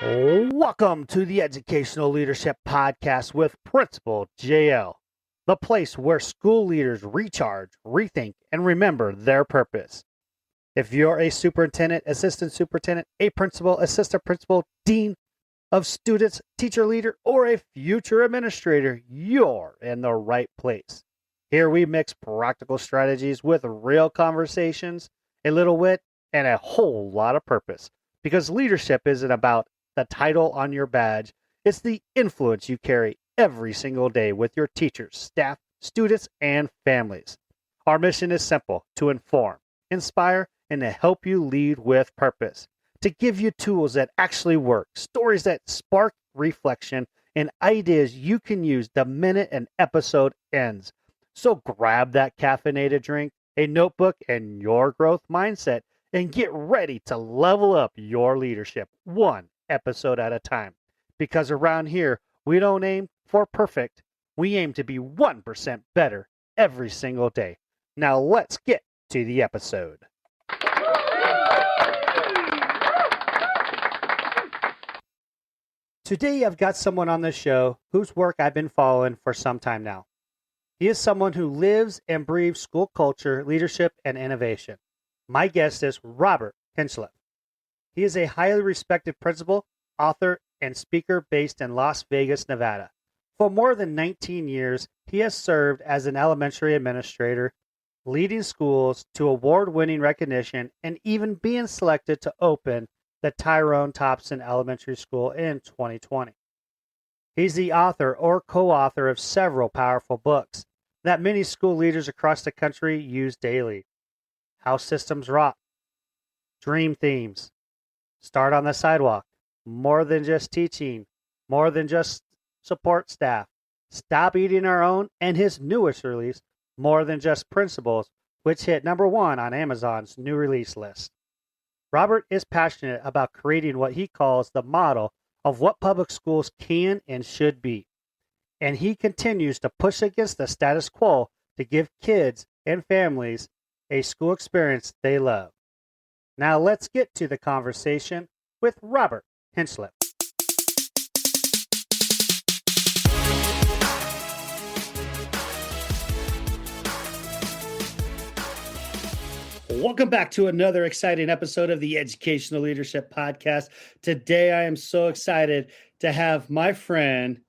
Welcome to the Educational Leadership Podcast with Principal JL, the place where school leaders recharge, rethink, and remember their purpose. If you're a superintendent, assistant superintendent, a principal, assistant principal, dean of students, teacher leader, or a future administrator, you're in the right place. Here we mix practical strategies with real conversations, a little wit, and a whole lot of purpose. Because leadership isn't about the title on your badge, it's the influence you carry every single day with your teachers, staff, students, and families. Our mission is simple: to inform, inspire, and to help you lead with purpose. To give you tools that actually work, stories that spark reflection, and ideas you can use the minute an episode ends. So grab that caffeinated drink, a notebook, and your growth mindset, and get ready to level up your leadership one episode at a time. Because around here, we don't aim for perfect. We aim to be 1% better every single day. Now let's get to the episode. Today I've got someone on the show whose work I've been following for some time now. He is someone who lives and breathes school culture, leadership, and innovation. My guest is Robert Hinchliffe. He is a highly respected principal, author, and speaker based in Las Vegas, Nevada. For more than 19 years, he has served as an elementary administrator, leading schools to award-winning recognition, and even being selected to open the Tyrone Thompson Elementary School in 2020. He's the author or co-author of several powerful books that many school leaders across the country use daily. How Systems Rock, Dream Themes, Start on the Sidewalk, More Than Just Teaching, More Than Just Support Staff, Stop Eating Our Own, and his newest release, More Than Just Principles, which hit #1 on Amazon's new release list. Robert is passionate about creating what he calls the model of what public schools can and should be. And he continues to push against the status quo to give kids and families a school experience they love. Now let's get to the conversation with Robert Hinchliffe. Welcome back to another exciting episode of the Educational Leadership Podcast. Today I am so excited to have my friend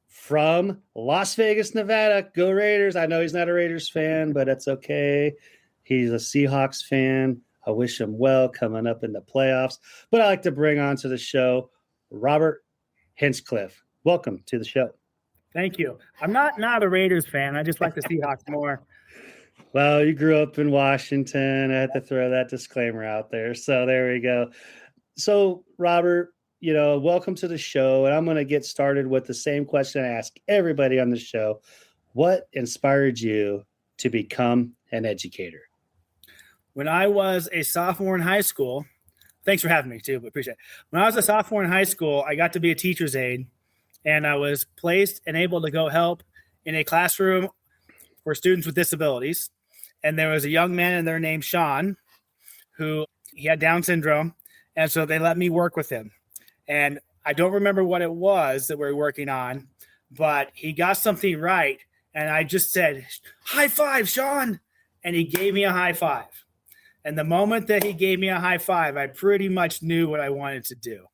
from Las Vegas, Nevada. Go Raiders. I know he's not a Raiders fan, but that's okay. He's a Seahawks fan. I wish him well coming up in the playoffs. But I like to bring on to the show Robert Hinchliffe. Welcome to the show. Thank you. I'm not a Raiders fan. I just like the Seahawks more. Well, you grew up in Washington. I had to throw that disclaimer out there. So there we go. So, Robert, welcome to the show. And I'm going to get started with the same question I ask everybody on the show. What inspired you to become an educator? When I was a sophomore in high school, thanks for having me too, but appreciate it. When I was a sophomore in high school, I got to be a teacher's aide, and I was placed and able to go help in a classroom for students with disabilities. And there was a young man in there named Sean who he had Down syndrome. And so they let me work with him. And I don't remember what it was that we were working on, but he got something right. And I just said, "High five, Sean." And he gave me a high five. And the moment that he gave me a high five, I pretty much knew what I wanted to do.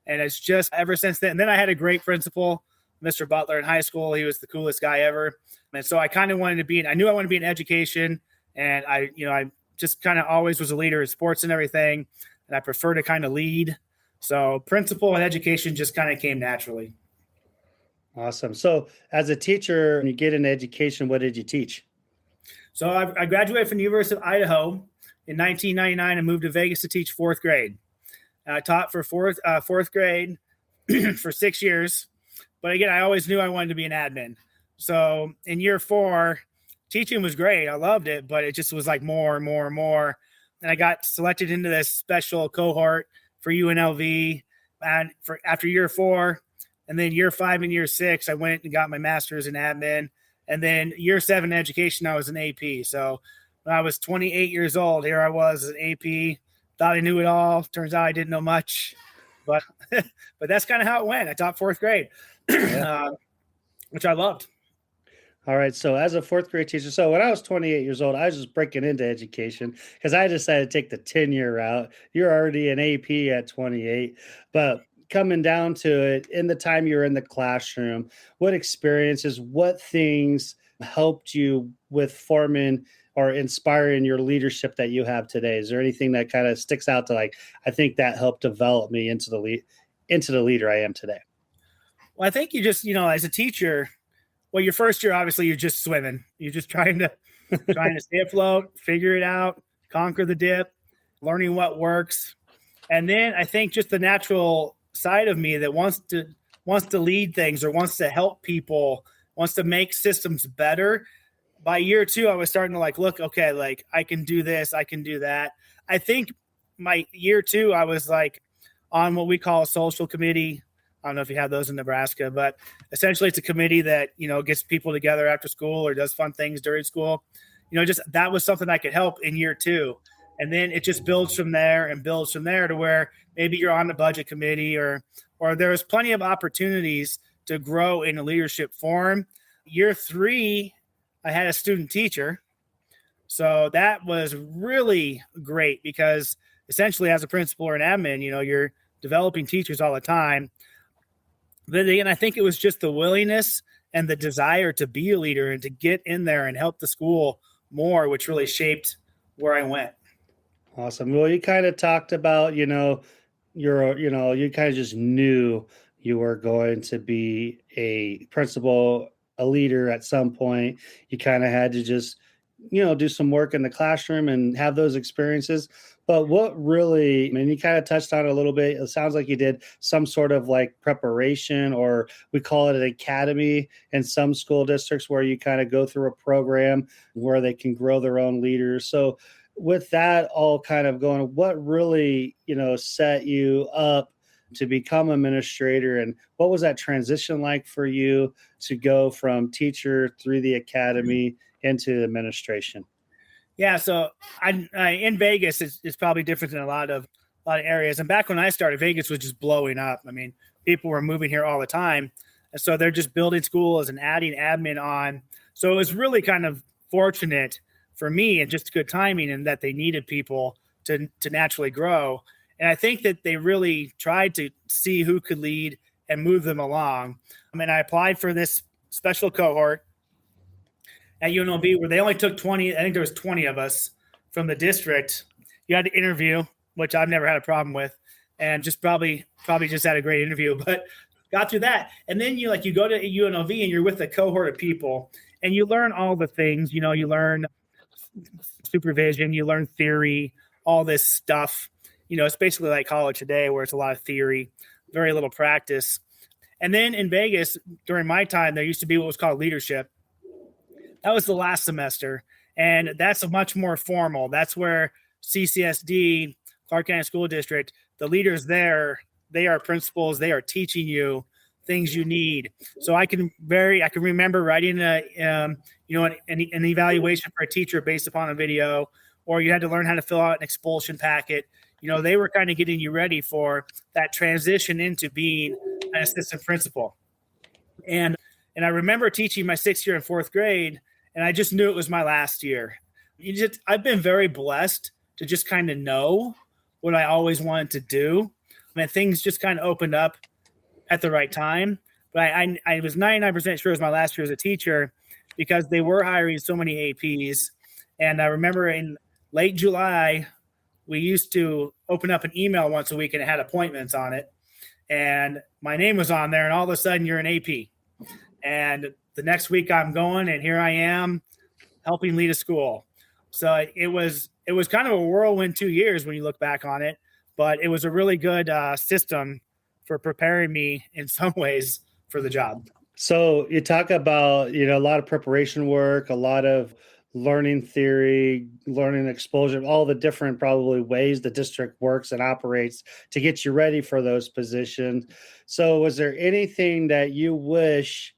And it's just ever since then. And then I had a great principal, Mr. Butler, in high school. He was the coolest guy ever. And so I kind of wanted to be, I knew I wanted to be in education. And I just kind of always was a leader in sports and everything. And I prefer to kind of lead. So principal and education just kind of came naturally. Awesome. So as a teacher, when you get into education, what did you teach? So I graduated from the University of Idaho in 1999 and moved to Vegas to teach fourth grade. I taught for fourth grade for 6 years. But again, I always knew I wanted to be an admin. So in year 4, teaching was great. I loved it, but it just was like more and more and more. And I got selected into this special cohort for UNLV. And after year 4, and then year 5 and year 6, I went and got my master's in admin. And then year 7 in education, I was an AP. So when I was 28 years old, here I was an AP. Thought I knew it all. Turns out I didn't know much. but but that's kind of how it went. I taught fourth grade, which I loved. All right. So as a fourth grade teacher, so when I was 28 years old, I was just breaking into education because I decided to take the 10-year route. You're already an AP at 28, but coming down to it, in the time you were in the classroom, what experiences, what things helped you with forming or inspiring your leadership that you have today? Is there anything that kind of sticks out to like, I think that helped develop me into the leader I am today? Well, I think you just, as a teacher, well, your first year, obviously, you're just swimming. You're just trying to stay afloat, figure it out, conquer the dip, learning what works. And then I think just the natural side of me that wants to lead things or wants to help people, wants to make systems better. By year 2, I was starting to look, okay, I can do this, I can do that. I think my year 2, I was on what we call a social committee. I don't know if you have those in Nebraska, but essentially it's a committee that, gets people together after school or does fun things during school. Just that was something I could help in year 2. And then it just builds from there and builds from there to where maybe you're on the budget committee or there's plenty of opportunities to grow in a leadership forum. Year 3, I had a student teacher. So that was really great because essentially as a principal or an admin, you're developing teachers all the time. But again, I think it was just the willingness and the desire to be a leader and to get in there and help the school more, which really shaped where I went. Awesome. Well, you kind of talked about, you kind of just knew you were going to be a principal, a leader at some point. You kind of had to just, do some work in the classroom and have those experiences. But what really, you kind of touched on it a little bit. It sounds like you did some sort of preparation, or we call it an academy in some school districts where you kind of go through a program where they can grow their own leaders. So with that all kind of going, what really, set you up to become administrator, and what was that transition like for you to go from teacher through the academy into administration? Yeah, so I in Vegas, it's probably different than a lot of areas. And back when I started, Vegas was just blowing up. People were moving here all the time, and so they're just building schools and adding admin on. So it was really kind of fortunate for me and just good timing, and that they needed people to naturally grow. And I think that they really tried to see who could lead and move them along. I applied for this special cohort at UNLV where they only took 20. I think there was 20 of us from the district. You had to interview, which I've never had a problem with, and just probably just had a great interview, but got through that. And then you go to UNLV and you're with a cohort of people and you learn all the things, you learn supervision, you learn theory, all this stuff. It's basically like college today where it's a lot of theory, very little practice. And then in Vegas, during my time, there used to be what was called leadership. That was the last semester, and that's much more formal. That's where CCSD, Clark County School District, the leaders there, they are principals. They are teaching you things you need. So I can remember writing an evaluation for a teacher based upon a video, or you had to learn how to fill out an expulsion packet. They were kind of getting you ready for that transition into being an assistant principal. And I remember teaching my 6th year in 4th grade, and I just knew it was my last year. I've been very blessed to just kind of know what I always wanted to do. Things just kind of opened up at the right time. But I was 99% sure it was my last year as a teacher because they were hiring so many APs. And I remember in late July, we used to open up an email once a week and it had appointments on it. And my name was on there, and all of a sudden you're an AP. And the next week I'm going, and here I am helping lead a school. So it was kind of a whirlwind 2 years when you look back on it, but it was a really good system for preparing me in some ways for the job. So you talk about, a lot of preparation work, a lot of learning theory, learning expulsion, all the different probably ways the district works and operates to get you ready for those positions. So was there anything that you wish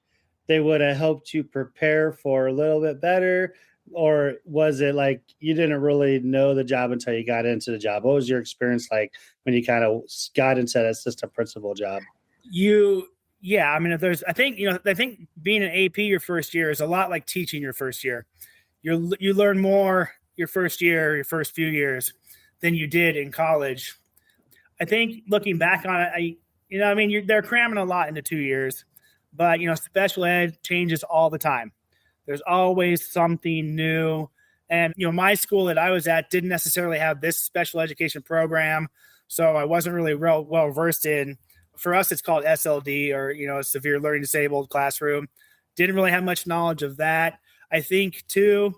they would have helped you prepare for a little bit better Or was it like you didn't really know the job until you got into the job? What was your experience like when you kind of got into that assistant principal job? Yeah, I mean, I think being an AP your first year is a lot like teaching your first year. You learn more your first year, your first few years than you did in college. I think looking back on it, they're cramming a lot into 2 years, but special ed changes all the time. There's always something new. And my school that I was at didn't necessarily have this special education program, so I wasn't really well versed in. For us, it's called SLD, or severe learning disabled classroom. Didn't really have much knowledge of that. I think too,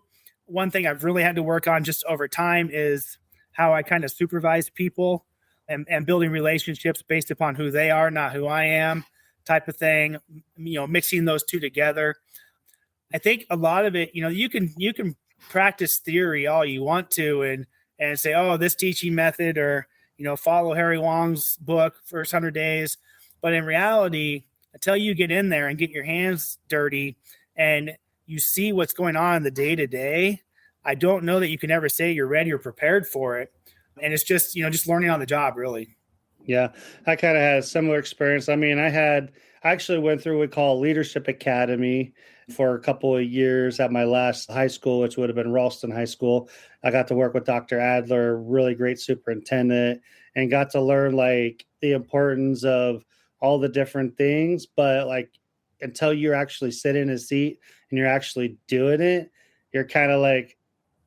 one thing I've really had to work on just over time is how I kind of supervise people and building relationships based upon who they are, not who I am, type of thing. Mixing those two together. I think a lot of it, you can practice theory all you want to and say, oh, this teaching method, or follow Harry Wong's book, First 100 Days. But in reality, until you get in there and get your hands dirty and you see what's going on in the day to day, I don't know that you can ever say you're ready or prepared for it. And it's just, just learning on the job, really. Yeah, I kind of had a similar experience. I mean, I actually went through what we call Leadership Academy for a couple of years at my last high school, which would have been Ralston High School. I got to work with Dr. Adler, really great superintendent, and got to learn like the importance of all the different things. But like until you're actually sitting in a seat and you're actually doing it, you're kind of like,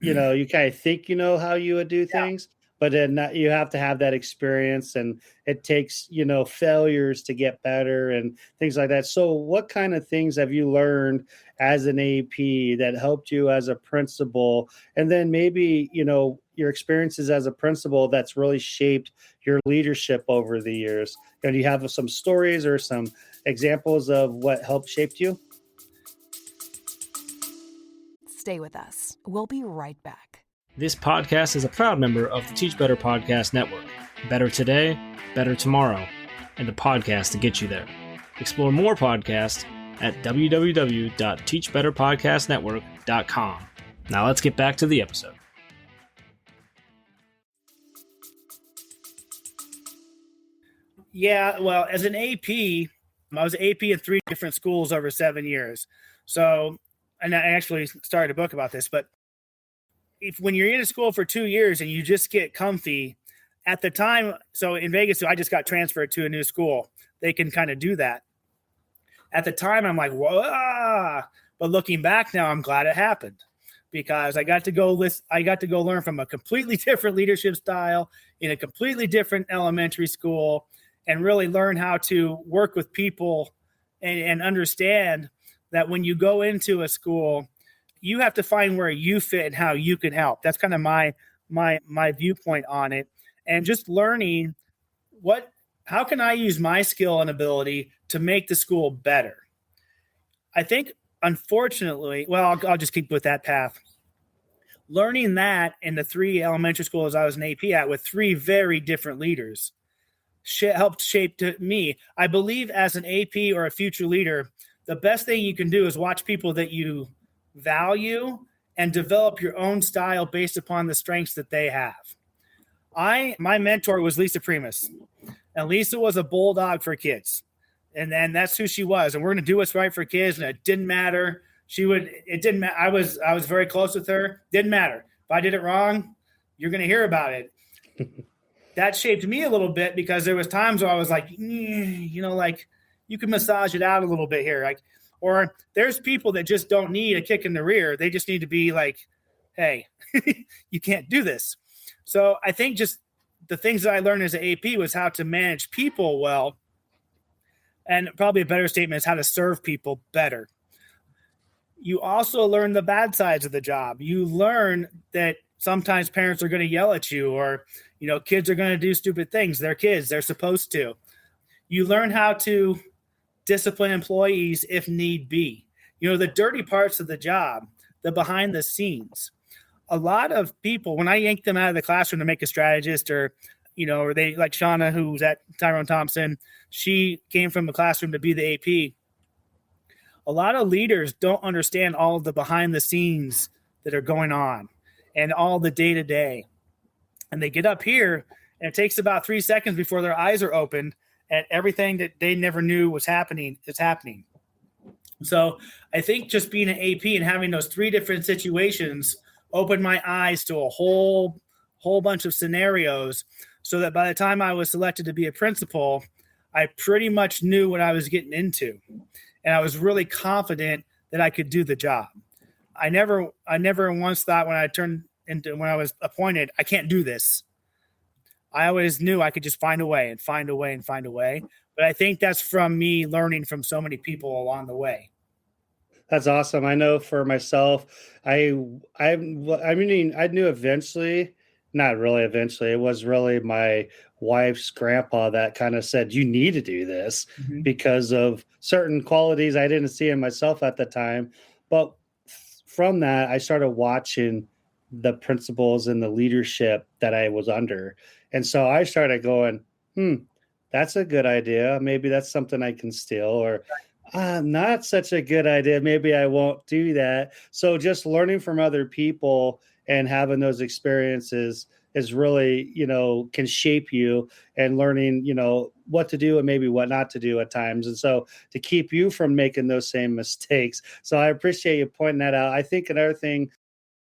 you kind of think how you would do things. But then you have to have that experience, and it takes, failures to get better and things like that. So what kind of things have you learned as an AP that helped you as a principal? And then maybe, your experiences as a principal that's really shaped your leadership over the years. And do you have some stories or some examples of what helped shape you? Stay with us. We'll be right back. This podcast is a proud member of the Teach Better Podcast Network. Better today, better tomorrow, and the podcast to get you there. Explore more podcasts at www.teachbetterpodcastnetwork.com. Now let's get back to the episode. Yeah, well, as an AP, I was AP in 3 different schools over 7 years. So, and I actually started a book about this, but when you're in a school for 2 years and you just get comfy at the time, so in Vegas, I just got transferred to a new school. They can kind of do that. At the time, I'm like, whoa, but looking back now, I'm glad it happened because I got to go learn from a completely different leadership style in a completely different elementary school and really learn how to work with people and understand that when you go into a school, you have to find where you fit and how you can help. That's kind of my viewpoint on it. And just learning how can I use my skill and ability to make the school better? I think, unfortunately, well, I'll just keep with that path. Learning that in the 3 elementary schools I was an AP at with 3 very different leaders helped shape me. I believe as an AP or a future leader, the best thing you can do is watch people that you value and develop your own style based upon the strengths that they have. My mentor was Lisa Primus, and Lisa was a bulldog for kids. And then that's who she was. And we're going to do what's right for kids. And it didn't matter. It didn't matter. I was very close with her. Didn't matter. If I did it wrong, you're going to hear about it. That shaped me a little bit because there was times where I was like, like you can massage it out a little bit here. Or there's people that just don't need a kick in the rear. They just need to be like, hey, you can't do this. So I think just the things that I learned as an AP was how to manage people well. And probably a better statement is how to serve people better. You also learn the bad sides of the job. You learn that sometimes parents are going to yell at you or, kids are going to do stupid things. They're kids. They're supposed to. You learn how to discipline employees if need be. The dirty parts of the job, the behind the scenes. A lot of people, when I yank them out of the classroom to make a strategist or they like Shauna, who's at Tyrone Thompson, she came from the classroom to be the AP. A lot of leaders don't understand all of the behind the scenes that are going on and all the day to day. And they get up here and it takes about 3 seconds before their eyes are opened and everything that they never knew was happening is happening. So I think just being an AP and having those 3 different situations opened my eyes to a whole bunch of scenarios, so that by the time I was selected to be a principal, I pretty much knew what I was getting into. And I was really confident that I could do the job. I never once thought when I was appointed, I can't do this. I always knew I could just find a way. But I think that's from me learning from so many people along the way. That's awesome. I know for myself, I knew eventually, not really eventually, it was really my wife's grandpa that kind of said, you need to do this because of certain qualities I didn't see in myself at the time. But from that, I started watching the principals and the leadership that I was under. And so I started going, that's a good idea. Maybe that's something I can steal, or not such a good idea. Maybe I won't do that. So just learning from other people and having those experiences is really, can shape you, and learning, what to do and maybe what not to do at times. And so to keep you from making those same mistakes. So I appreciate you pointing that out. I think another thing,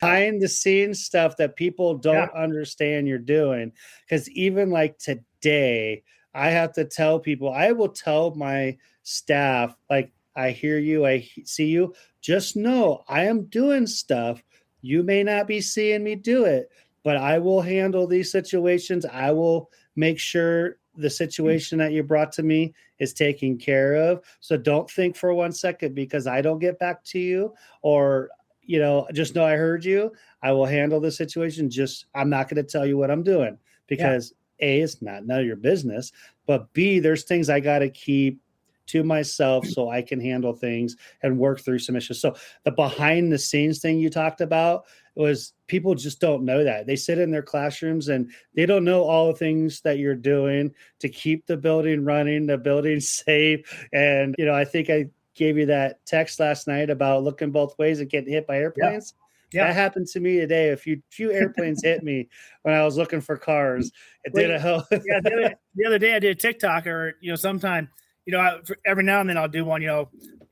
behind the scenes stuff that people don't understand you're doing, because even like today, I have to tell people, I will tell my staff, like, I hear you, I see you, just know I am doing stuff. You may not be seeing me do it, but I will handle these situations. I will make sure the situation that you brought to me is taken care of. So don't think for 1 second because I don't get back to you, or, just know I heard you. I will handle the situation. Just, I'm not going to tell you what I'm doing because A, it's none of your business, but B, there's things I got to keep to myself so I can handle things and work through some issues. So the behind the scenes thing you talked about was, people just don't know that. They sit in their classrooms and they don't know all the things that you're doing to keep the building running, the building safe. And, I think I gave you that text last night about looking both ways and getting hit by airplanes. Yeah. That happened to me today. A few airplanes hit me when I was looking for cars. It didn't help. The other day I did a TikTok, or, sometime, every now and then I'll do one,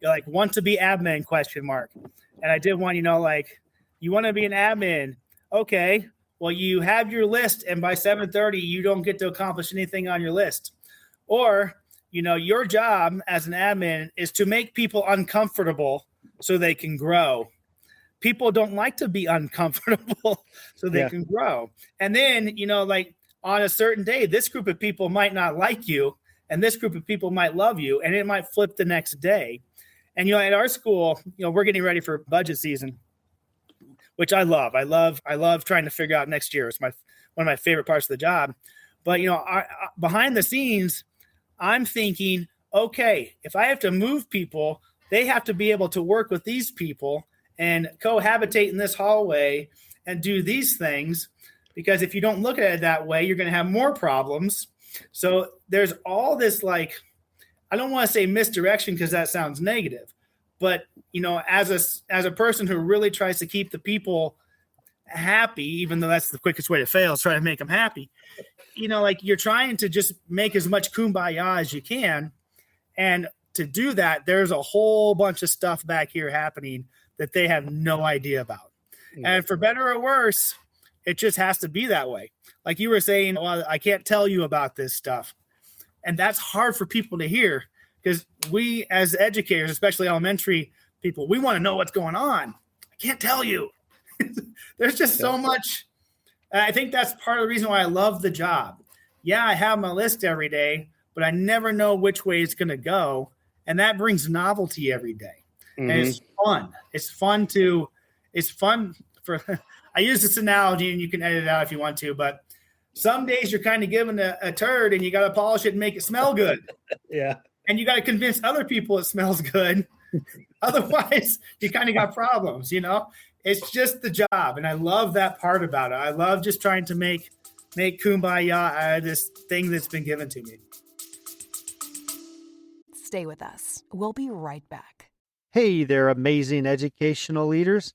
like, want to be admin ? And I did one, like, you want to be an admin. Okay. Well, you have your list and by 7:30, you don't get to accomplish anything on your list. Or, your job as an admin is to make people uncomfortable so they can grow. People don't like to be uncomfortable so they can grow. And then, like, on a certain day, this group of people might not like you and this group of people might love you, and it might flip the next day. And, at our school, we're getting ready for budget season, which I love. I love trying to figure out next year. It's one of my favorite parts of the job. But, behind the scenes, I'm thinking, okay, if I have to move people, they have to be able to work with these people and cohabitate in this hallway and do these things, because if you don't look at it that way, you're going to have more problems. So there's all this, like, I don't want to say misdirection because that sounds negative, but, as a person who really tries to keep the people happy, even though that's the quickest way to fail, is try to make them happy. Like, you're trying to just make as much kumbaya as you can. And to do that, there's a whole bunch of stuff back here happening that they have no idea about. And for better or worse, it just has to be that way. Like you were saying, well, I can't tell you about this stuff. And that's hard for people to hear, because we as educators, especially elementary people, we want to know what's going on. I can't tell you. There's just so much. And I think that's part of the reason why I love the job. Yeah, I have my list every day, but I never know which way it's going to go. And that brings novelty every day. And it's fun. It's fun for, I use this analogy and you can edit it out if you want to, but some days you're kind of given a turd and you got to polish it and make it smell good. Yeah. And you got to convince other people it smells good. Otherwise, you kind of got problems, It's just the job. And I love that part about it. I love just trying to make kumbaya out of this thing that's been given to me. Stay with us. We'll be right back. Hey there, amazing educational leaders.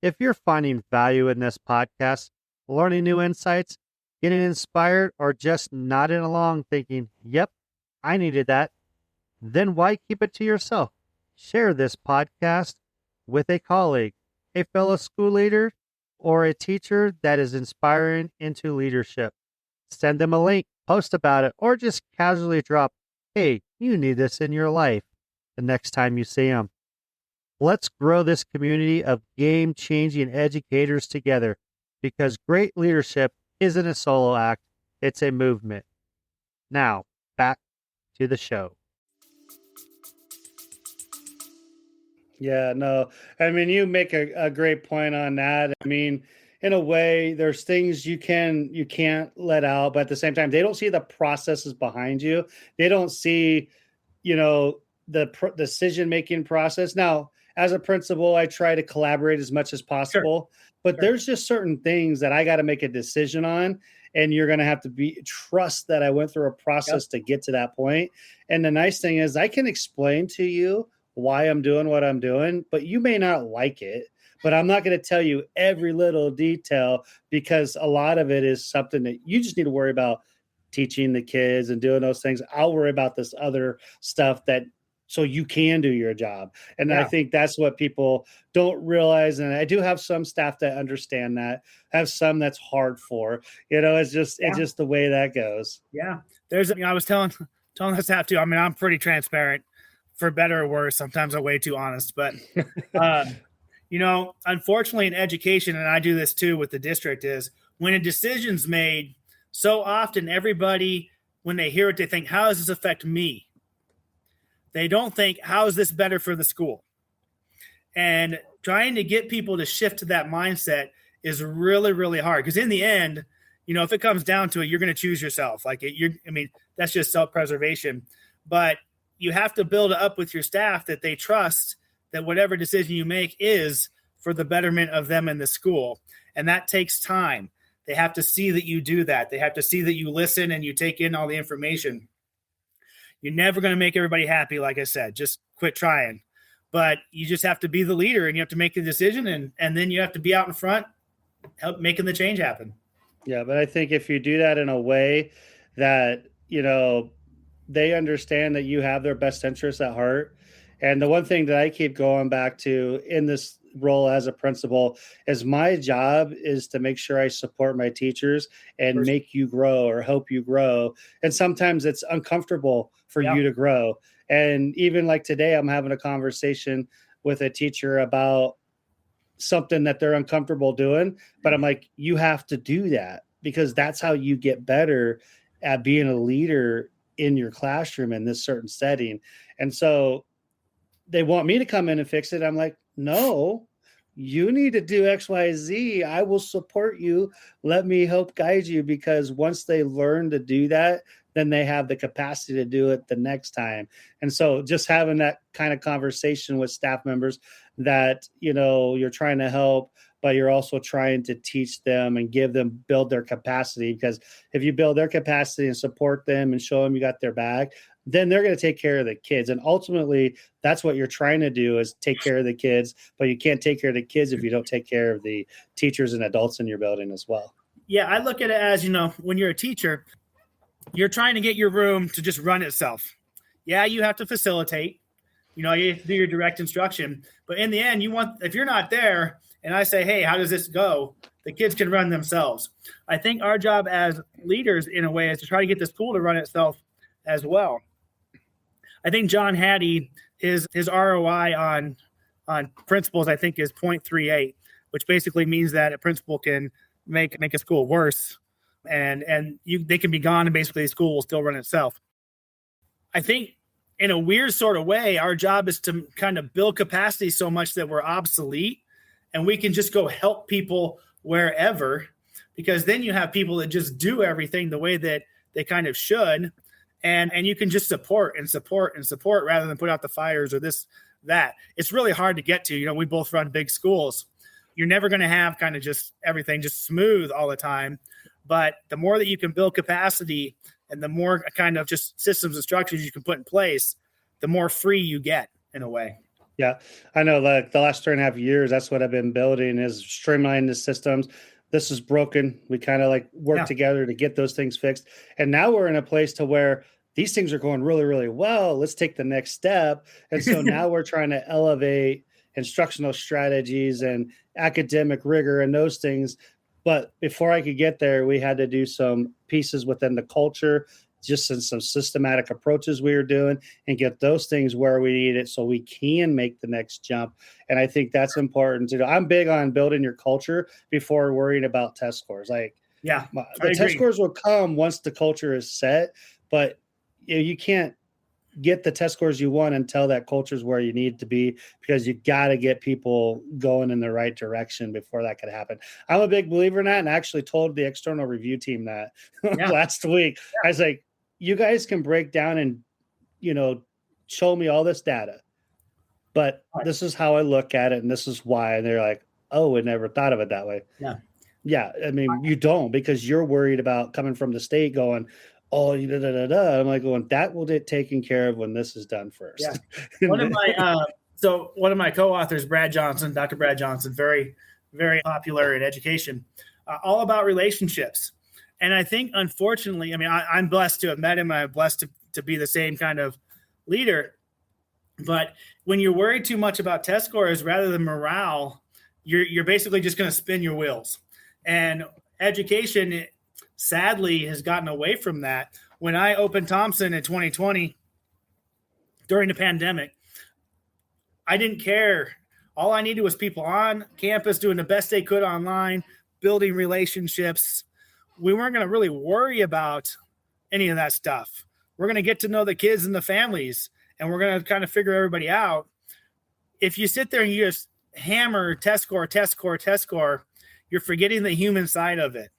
If you're finding value in this podcast, learning new insights, getting inspired, or just nodding along thinking, yep, I needed that, then why keep it to yourself? Share this podcast with a colleague, a fellow school leader, or a teacher that is inspiring into leadership. Send them a link, post about it, or just casually drop, hey, you need this in your life the next time you see them. Let's grow this community of game-changing educators together, because great leadership isn't a solo act, it's a movement. Now, back to the show. Yeah, no, I mean, you make a great point on that. I mean, in a way, there's things you can't let out, but at the same time, they don't see the processes behind you. They don't see, the decision-making process. Now, as a principal, I try to collaborate as much as possible, but there's just certain things that I got to make a decision on, and you're going to have to trust that I went through a process to get to that point. And the nice thing is I can explain to you why I'm doing what I'm doing, but you may not like it, but I'm not going to tell you every little detail, because a lot of it is something that you just need to worry about teaching the kids and doing those things. I'll worry about this other stuff so you can do your job. And I think that's what people don't realize. And I do have some staff that understand that, have some that's hard for, it's just the way that goes. Yeah. I was telling the staff too. I mean, I'm pretty transparent, for better or worse. Sometimes I'm way too honest, but, unfortunately in education, and I do this too with the district, is when a decision's made, so often everybody, when they hear it, they think, how does this affect me? They don't think, how is this better for the school? And trying to get people to shift to that mindset is really, really hard. Because in the end, if it comes down to it, you're going to choose yourself. That's just self-preservation. But you have to build it up with your staff that they trust that whatever decision you make is for the betterment of them in the school. And that takes time. They have to see that you do that. They have to see that you listen and you take in all the information. You're never going to make everybody happy. Like I said, just quit trying, but you just have to be the leader and you have to make the decision. And then you have to be out in front, help making the change happen. Yeah. But I think if you do that in a way that, they understand that you have their best interests at heart. And the one thing that I keep going back to in this role as a principal is my job is to make sure I support my teachers and make you grow or help you grow. And sometimes it's uncomfortable for you to grow. And even like today, I'm having a conversation with a teacher about something that they're uncomfortable doing, but I'm like, you have to do that because that's how you get better at being a leader in your classroom in this certain setting. And so they want me to come in and fix it. I'm like, no, you need to do X, Y, Z. I will support you. Let me help guide you, because once they learn to do that, then they have the capacity to do it the next time. And so just having that kind of conversation with staff members that, you're trying to help, but you're also trying to teach them and build their capacity, because if you build their capacity and support them and show them you got their back, then they're going to take care of the kids. And ultimately, that's what you're trying to do, is take care of the kids, but you can't take care of the kids if you don't take care of the teachers and adults in your building as well. Yeah, I look at it as, when you're a teacher, you're trying to get your room to just run itself. Yeah, you have to facilitate, you have to do your direct instruction, but in the end, if you're not there, and I say, hey, how does this go? The kids can run themselves. I think our job as leaders, in a way, is to try to get the school to run itself as well. I think John Hattie, his ROI on principals, I think, is 0.38, which basically means that a principal can make a school worse, and they can be gone, and basically the school will still run itself. I think in a weird sort of way, our job is to kind of build capacity so much that we're obsolete, and we can just go help people wherever, because then you have people that just do everything the way that they kind of should. And you can just support rather than put out the fires or that. It's really hard to get to. We both run big schools. You're never going to have kind of just everything just smooth all the time. But the more that you can build capacity and the more kind of just systems and structures you can put in place, the more free you get in a way. Yeah, I know. Like the last 3.5 years, that's what I've been building is streamlining the systems. This is broken. We kind of like work Yeah. together to get those things fixed. And now we're in a place to where these things are going really, really well. Let's take the next step. And so now we're trying to elevate instructional strategies and academic rigor and those things. But before I could get there, we had to do some pieces within the culture, just in some systematic approaches we were doing, and get those things where we need it so we can make the next jump. And I think that's important to do. I'm big on building your culture before worrying about test scores. Like, Yeah, the test scores will come once the culture is set, but you can't get the test scores you want until that culture is where you need to be, because you got to get people going in the right direction before that could happen. I'm a big believer in that, and I actually told the external review team that last week. I was like, you guys can break down and, show me all this data, but this is how I look at it, and this is why. And they're like, oh, we never thought of it that way. Yeah. I mean, you don't, because you're worried about coming from the state going, oh, I'm like going, that will get taken care of when this is done first. Yeah. One of my co-authors, Dr. Brad Johnson, very, very popular in education, all about relationships. And I think, unfortunately, I mean, I'm blessed to have met him. I'm blessed to be the same kind of leader. But when you're worried too much about test scores rather than morale, you're basically just going to spin your wheels. And education, sadly, has gotten away from that. When I opened Thompson in 2020, during the pandemic, I didn't care. All I needed was people on campus doing the best they could online, building relationships. We weren't going to really worry about any of that stuff. We're going to get to know the kids and the families, and we're going to kind of figure everybody out. If you sit there and you just hammer test score, you're forgetting the human side of it.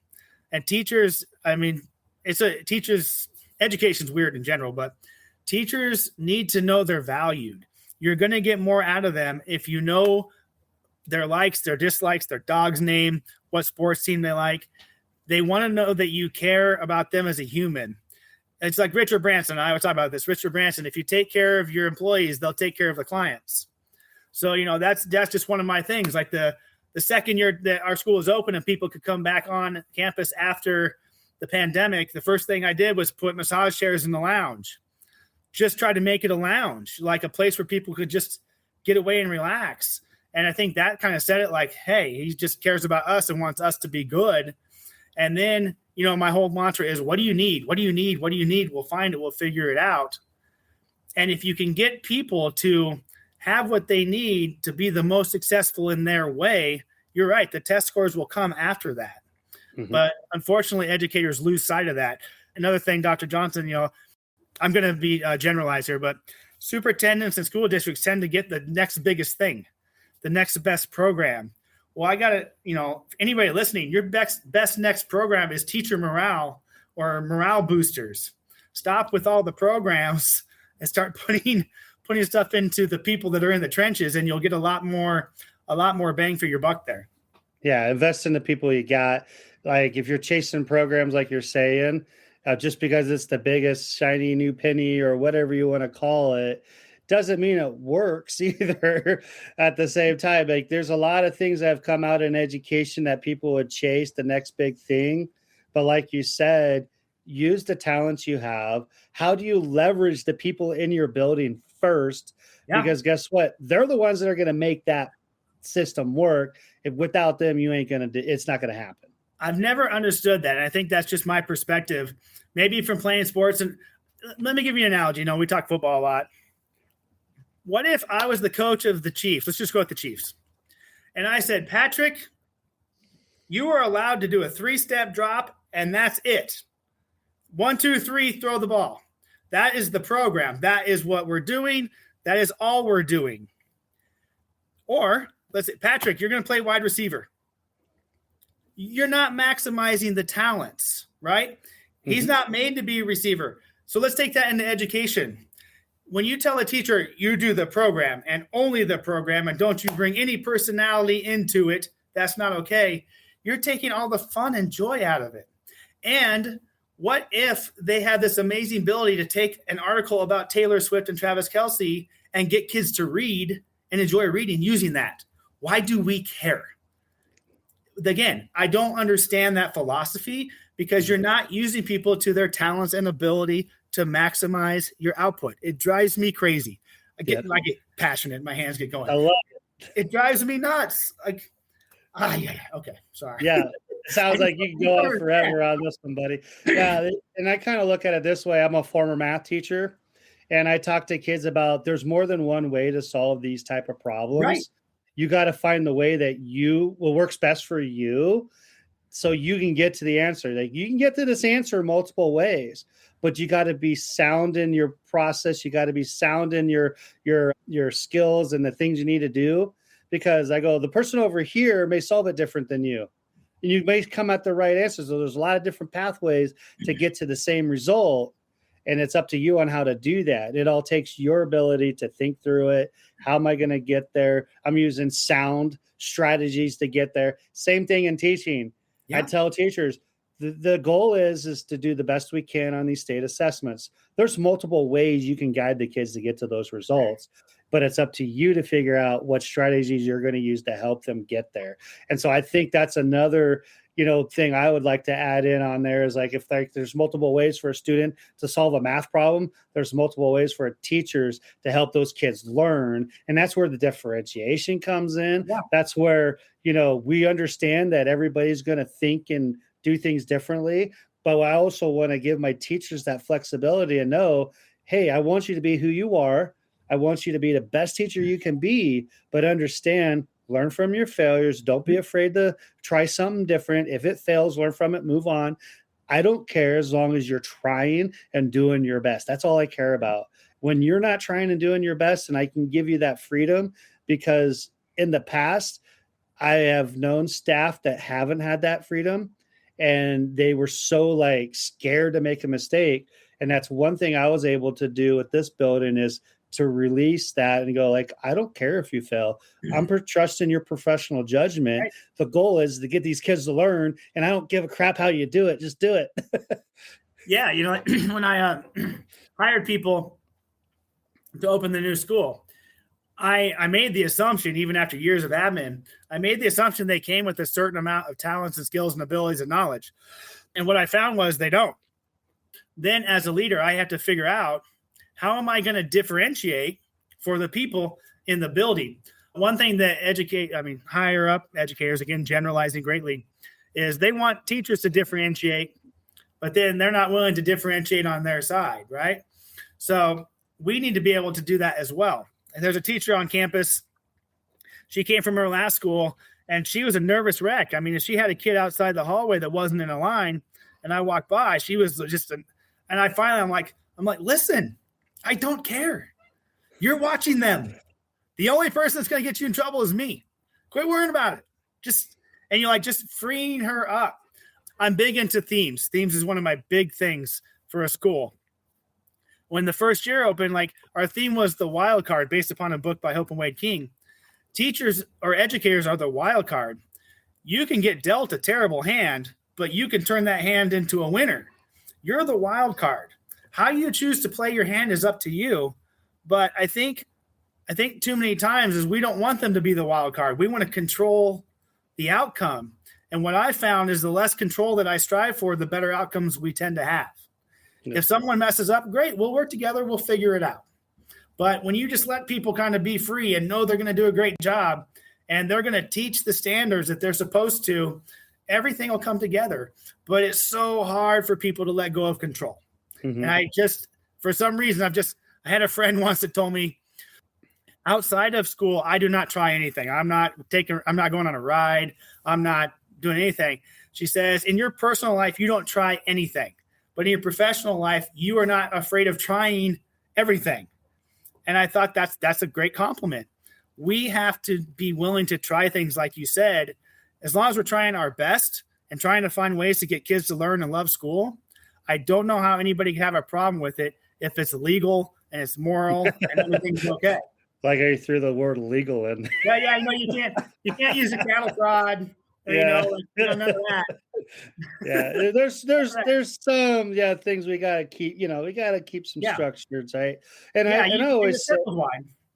And teachers, I mean, teachers' education's weird in general, but teachers need to know they're valued. You're going to get more out of them if you know their likes, their dislikes, their dog's name, what sports team they like. They want to know that you care about them as a human. It's like Richard Branson. I was talking about this. Richard Branson, if you take care of your employees, they'll take care of the clients. So, that's just one of my things. Like the second year that our school was open and people could come back on campus after the pandemic, the first thing I did was put massage chairs in the lounge. Just try to make it a lounge, like a place where people could just get away and relax. And I think that kind of said it like, hey, he just cares about us and wants us to be good. And then, my whole mantra is, what do you need? What do you need? What do you need? We'll find it. We'll figure it out. And if you can get people to have what they need to be the most successful in their way, you're right. The test scores will come after that. Mm-hmm. But unfortunately, educators lose sight of that. Another thing, Dr. Johnson, I'm going to be generalized here, but superintendents and school districts tend to get the next biggest thing, the next best program. Well, I got to, anybody listening, your best next program is teacher morale or morale boosters. Stop with all the programs and start putting stuff into the people that are in the trenches, and you'll get a lot more bang for your buck there. Yeah, invest in the people you got. Like if you're chasing programs, like you're saying, just because it's the biggest shiny new penny or whatever you want to call it, doesn't mean it works either at the same time. Like there's a lot of things that have come out in education that people would chase the next big thing. But like you said, use the talents you have. How do you leverage the people in your building first? Yeah. Because guess what? They're the ones that are going to make that system work. If without them, it's not going to happen. I've never understood that. And I think that's just my perspective, maybe from playing sports. And let me give you an analogy. We talk football a lot. What if I was the coach of the Chiefs? Let's just go with the Chiefs. And I said, Patrick, you are allowed to do a 3-step drop, and that's it. 1, 2, 3, throw the ball. That is the program. That is what we're doing. That is all we're doing. Or let's say, Patrick, you're going to play wide receiver. You're not maximizing the talents, right? Mm-hmm. He's not made to be a receiver. So let's take that into education. When you tell a teacher you do the program and only the program and don't you bring any personality into it, that's not okay. You're taking all the fun and joy out of it. And what if they have this amazing ability to take an article about Taylor Swift and Travis Kelce and get kids to read and enjoy reading using that. Why do we care? Again, I don't understand that philosophy because you're not using people to their talents and ability to maximize your output. It drives me crazy. I get passionate. My hands get going. I love it. It drives me nuts. Like, yeah. Okay, sorry. Yeah, it sounds like you can go on forever on this one, buddy. Yeah, and I kind of look at it this way. I'm a former math teacher, and I talk to kids about there's more than one way to solve these type of problems. Right. You got to find the way that works best for you, so you can get to the answer. Like you can get to this answer multiple ways, but you got to be sound in your process. You got to be sound in your skills and the things you need to do. Because the person over here may solve it different than you, and you may come at the right answer. So there's a lot of different pathways to get to the same result. And it's up to you on how to do that. It all takes your ability to think through it. How am I going to get there? I'm using sound strategies to get there. Same thing in teaching. Yeah. I tell teachers, the goal is to do the best we can on these state assessments. There's multiple ways you can guide the kids to get to those results, but it's up to you to figure out what strategies you're going to use to help them get there. And so I think that's another thing I would like to add in on there is like, if there's multiple ways for a student to solve a math problem, there's multiple ways for teachers to help those kids learn. And that's where the differentiation comes in. Yeah. That's where, we understand that everybody's going to think and do things differently. But I also want to give my teachers that flexibility and know, hey, I want you to be who you are. I want you to be the best teacher you can be, but understand, learn from your failures. Don't be afraid to try something different. If it fails, learn from it, move on. I don't care as long as you're trying and doing your best. That's all I care about. When you're not trying and doing your best, and I can give you that freedom, because in the past, I have known staff that haven't had that freedom, and they were so scared to make a mistake. And that's one thing I was able to do with this building is to release that and go I don't care if you fail. I'm trusting your professional judgment. Right. The goal is to get these kids to learn, and I don't give a crap how you do it. Just do it. Yeah. When I hired people to open the new school, I made the assumption, even after years of admin, I made the assumption they came with a certain amount of talents and skills and abilities and knowledge. And what I found was they don't. Then as a leader, I have to figure out, how am I going to differentiate for the people in the building? One thing that higher up educators, again, generalizing greatly, is they want teachers to differentiate, but then they're not willing to differentiate on their side, right? So we need to be able to do that as well. And there's a teacher on campus. She came from her last school, and she was a nervous wreck. I mean, if she had a kid outside the hallway that wasn't in a line, and I walked by, she was just and I finally, I'm like, listen, I don't care. You're watching them. The only person that's going to get you in trouble is me. Quit worrying about it. Just freeing her up. I'm big into themes. Themes is one of my big things for a school. When the first year opened, our theme was the wild card based upon a book by Hope and Wade King. Teachers or educators are the wild card. You can get dealt a terrible hand, but you can turn that hand into a winner. You're the wild card. How you choose to play your hand is up to you. But I think too many times is we don't want them to be the wild card. We want to control the outcome. And what I found is the less control that I strive for, the better outcomes we tend to have. Yeah. If someone messes up, great, we'll work together, we'll figure it out. But when you just let people kind of be free and know they're going to do a great job and they're going to teach the standards that they're supposed to, everything will come together. But it's so hard for people to let go of control. Mm-hmm. And for some reason, I had a friend once that told me, outside of school, I do not try anything. I'm not going on a ride. I'm not doing anything. She says, in your personal life, you don't try anything. But in your professional life, you are not afraid of trying everything. And I thought that's a great compliment. We have to be willing to try things, like you said, as long as we're trying our best and trying to find ways to get kids to learn and love school. I don't know how anybody can have a problem with it if it's legal and it's moral and everything's okay. Like I threw the word legal in. Yeah, no, you can't use a cattle fraud. None of that. Yeah, there's some things we gotta keep. We gotta keep some structures, right? And I always say,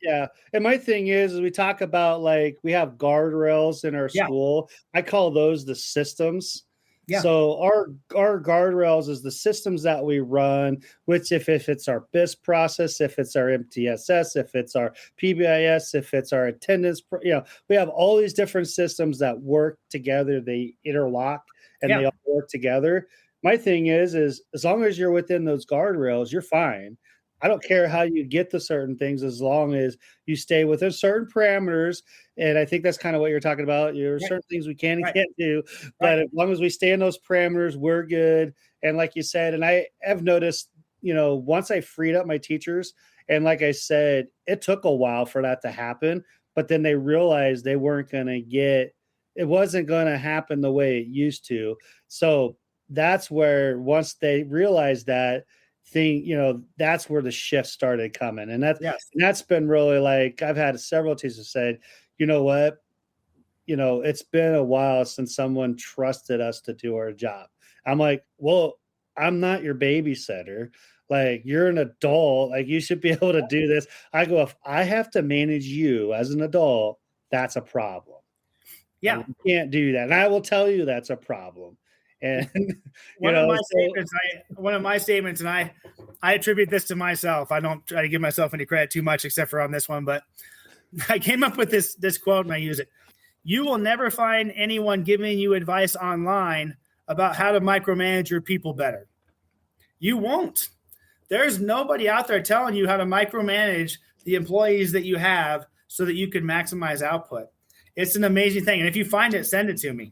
Yeah. And my thing is we talk about like we have guardrails in our Yeah. school. I call those the systems. Yeah. So our guardrails is the systems that we run, which if it's our BIS process, if it's our MTSS, if it's our PBIS, if it's our attendance, we have all these different systems that work together. They interlock and they all work together. My thing is as long as you're within those guardrails, you're fine. I don't care how you get to certain things as long as you stay within certain parameters. And I think that's kind of what you're talking about. There are certain things we can and can't do, but as long as we stay in those parameters, we're good. And like you said, and I have noticed, once I freed up my teachers, and like I said, it took a while for that to happen, but then they realized they weren't going to it wasn't going to happen the way it used to. So that's where once they realized that, that's where the shift started coming. And that's been really like, I've had several teachers said, you know what, it's been a while since someone trusted us to do our job. I'm like, well, I'm not your babysitter. Like, you're an adult. Like, you should be able to do this. I go, if I have to manage you as an adult, that's a problem. Yeah. And you can't do that. And I will tell you that's a problem. And one of my statements, and I attribute this to myself. I don't try to give myself any credit too much, except for on this one, but I came up with this quote and I use it. You will never find anyone giving you advice online about how to micromanage your people better. You won't. There's nobody out there telling you how to micromanage the employees that you have so that you can maximize output. It's an amazing thing. And if you find it, send it to me.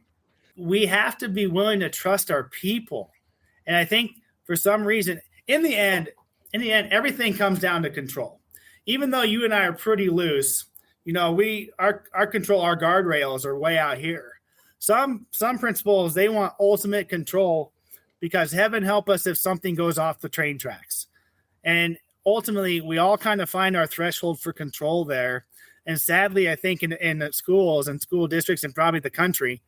We have to be willing to trust our people. And I think for some reason, in the end, everything comes down to control. Even though you and I are pretty loose, our control, our guardrails are way out here. Some principals, they want ultimate control because heaven help us if something goes off the train tracks. And ultimately, we all kind of find our threshold for control there. And sadly, I think in the schools and school districts and probably the country,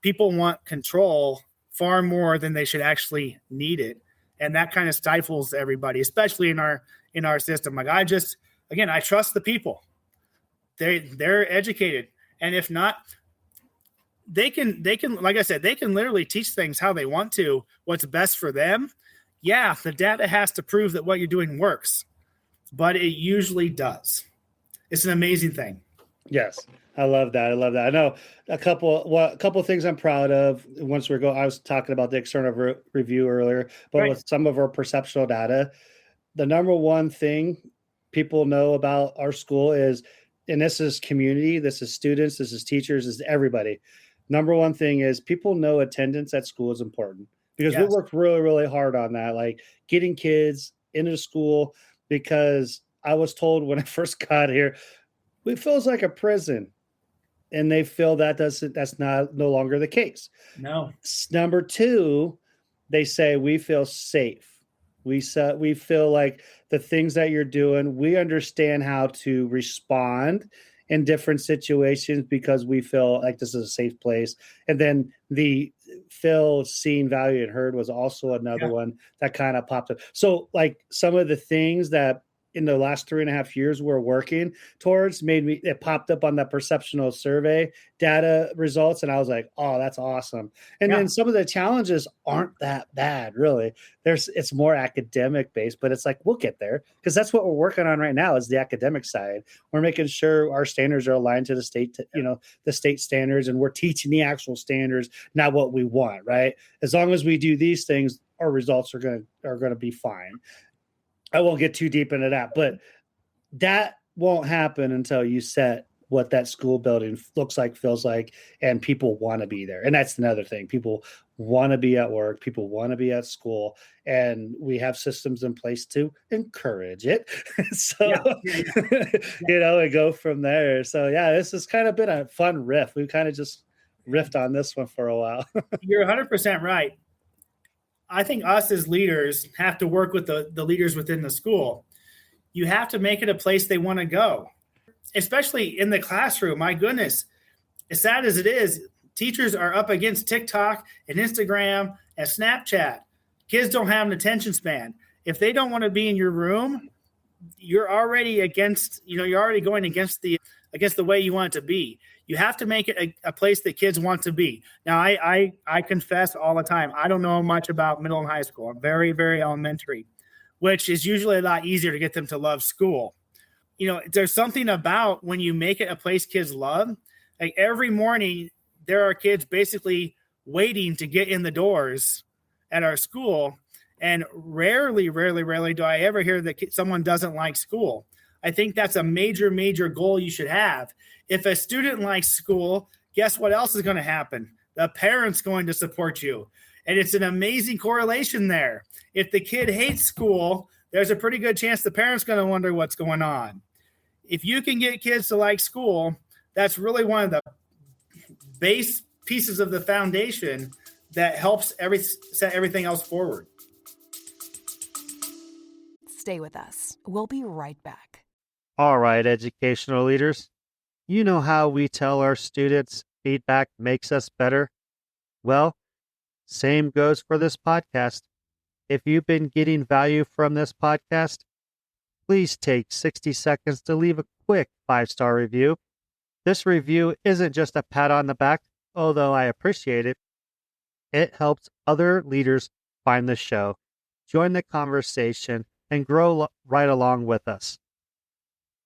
people want control far more than they should actually need it. And that kind of stifles everybody, especially in our system. Like I trust the people. They're educated. And if not, they can, like I said, they can literally teach things how they want to, what's best for them. Yeah. The data has to prove that what you're doing works, but it usually does. It's an amazing thing. Yes. I love that. I know a couple of things I'm proud of. I was talking about the external review earlier, but with some of our perceptual data, the number one thing people know about our school is, and this is community, this is students, this is teachers, this is everybody. Number one thing is people know attendance at school is important because we work really, really hard on that, like getting kids into school, because I was told when I first got here, it feels like a prison. And they feel that's no longer the case. No. Number two, they say we feel safe. We feel like the things that you're doing, we understand how to respond in different situations because we feel like this is a safe place. And then the feel seen, valued, and heard was also another one that kind of popped up. So like some of the things that in the last 3.5 years we're working towards it popped up on the perceptional survey data results. And I was like, oh, that's awesome. And then some of the challenges aren't that bad, really. It's more academic based, but it's like, we'll get there because that's what we're working on right now is the academic side. We're making sure our standards are aligned to the state, the state standards, and we're teaching the actual standards, not what we want, right? As long as we do these things, our results are going to be fine. I won't get too deep into that, but that won't happen until you set what that school building looks like, feels like, and people want to be there. And that's another thing. People want to be at work. People want to be at school. And we have systems in place to encourage it. So, and go from there. So, this has kind of been a fun riff. We've kind of just riffed on this one for a while. You're 100% right. I think us as leaders have to work with the leaders within the school. You have to make it a place they want to go, especially in the classroom. My goodness, as sad as it is, teachers are up against TikTok and Instagram and Snapchat. Kids don't have an attention span. If they don't want to be in your room, you're already against, you're already going against the way you want it to be. You have to make it a place that kids want to be. Now, I confess all the time, I don't know much about middle and high school. I'm very, very elementary, which is usually a lot easier to get them to love school. There's something about when you make it a place kids love. Like every morning, there are kids basically waiting to get in the doors at our school. And rarely do I ever hear that someone doesn't like school. I think that's a major, major goal you should have. If a student likes school, guess what else is going to happen? The parent's going to support you. And it's an amazing correlation there. If the kid hates school, there's a pretty good chance the parent's going to wonder what's going on. If you can get kids to like school, that's really one of the base pieces of the foundation that helps set everything else forward. Stay with us. We'll be right back. All right, educational leaders. You know how we tell our students feedback makes us better? Well, same goes for this podcast. If you've been getting value from this podcast, please take 60 seconds to leave a quick 5-star review. This review isn't just a pat on the back, although I appreciate it. It helps other leaders find the show, join the conversation, and grow right along with us.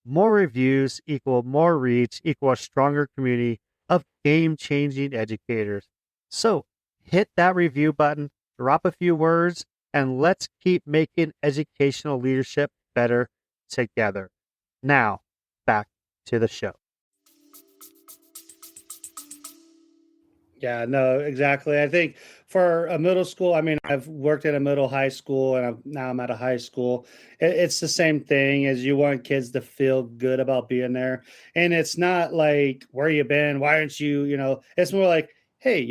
More reviews equal more reach equal a stronger community of game-changing educators. So hit that review button, drop a few words, and let's keep making educational leadership better together. Now, back to the show. Yeah, no, exactly. I think for a middle school, I mean, I've worked at a middle high school and now I'm at a high school. It's the same thing as you want kids to feel good about being there. And it's not like, where you been? Why aren't you, it's more like, hey,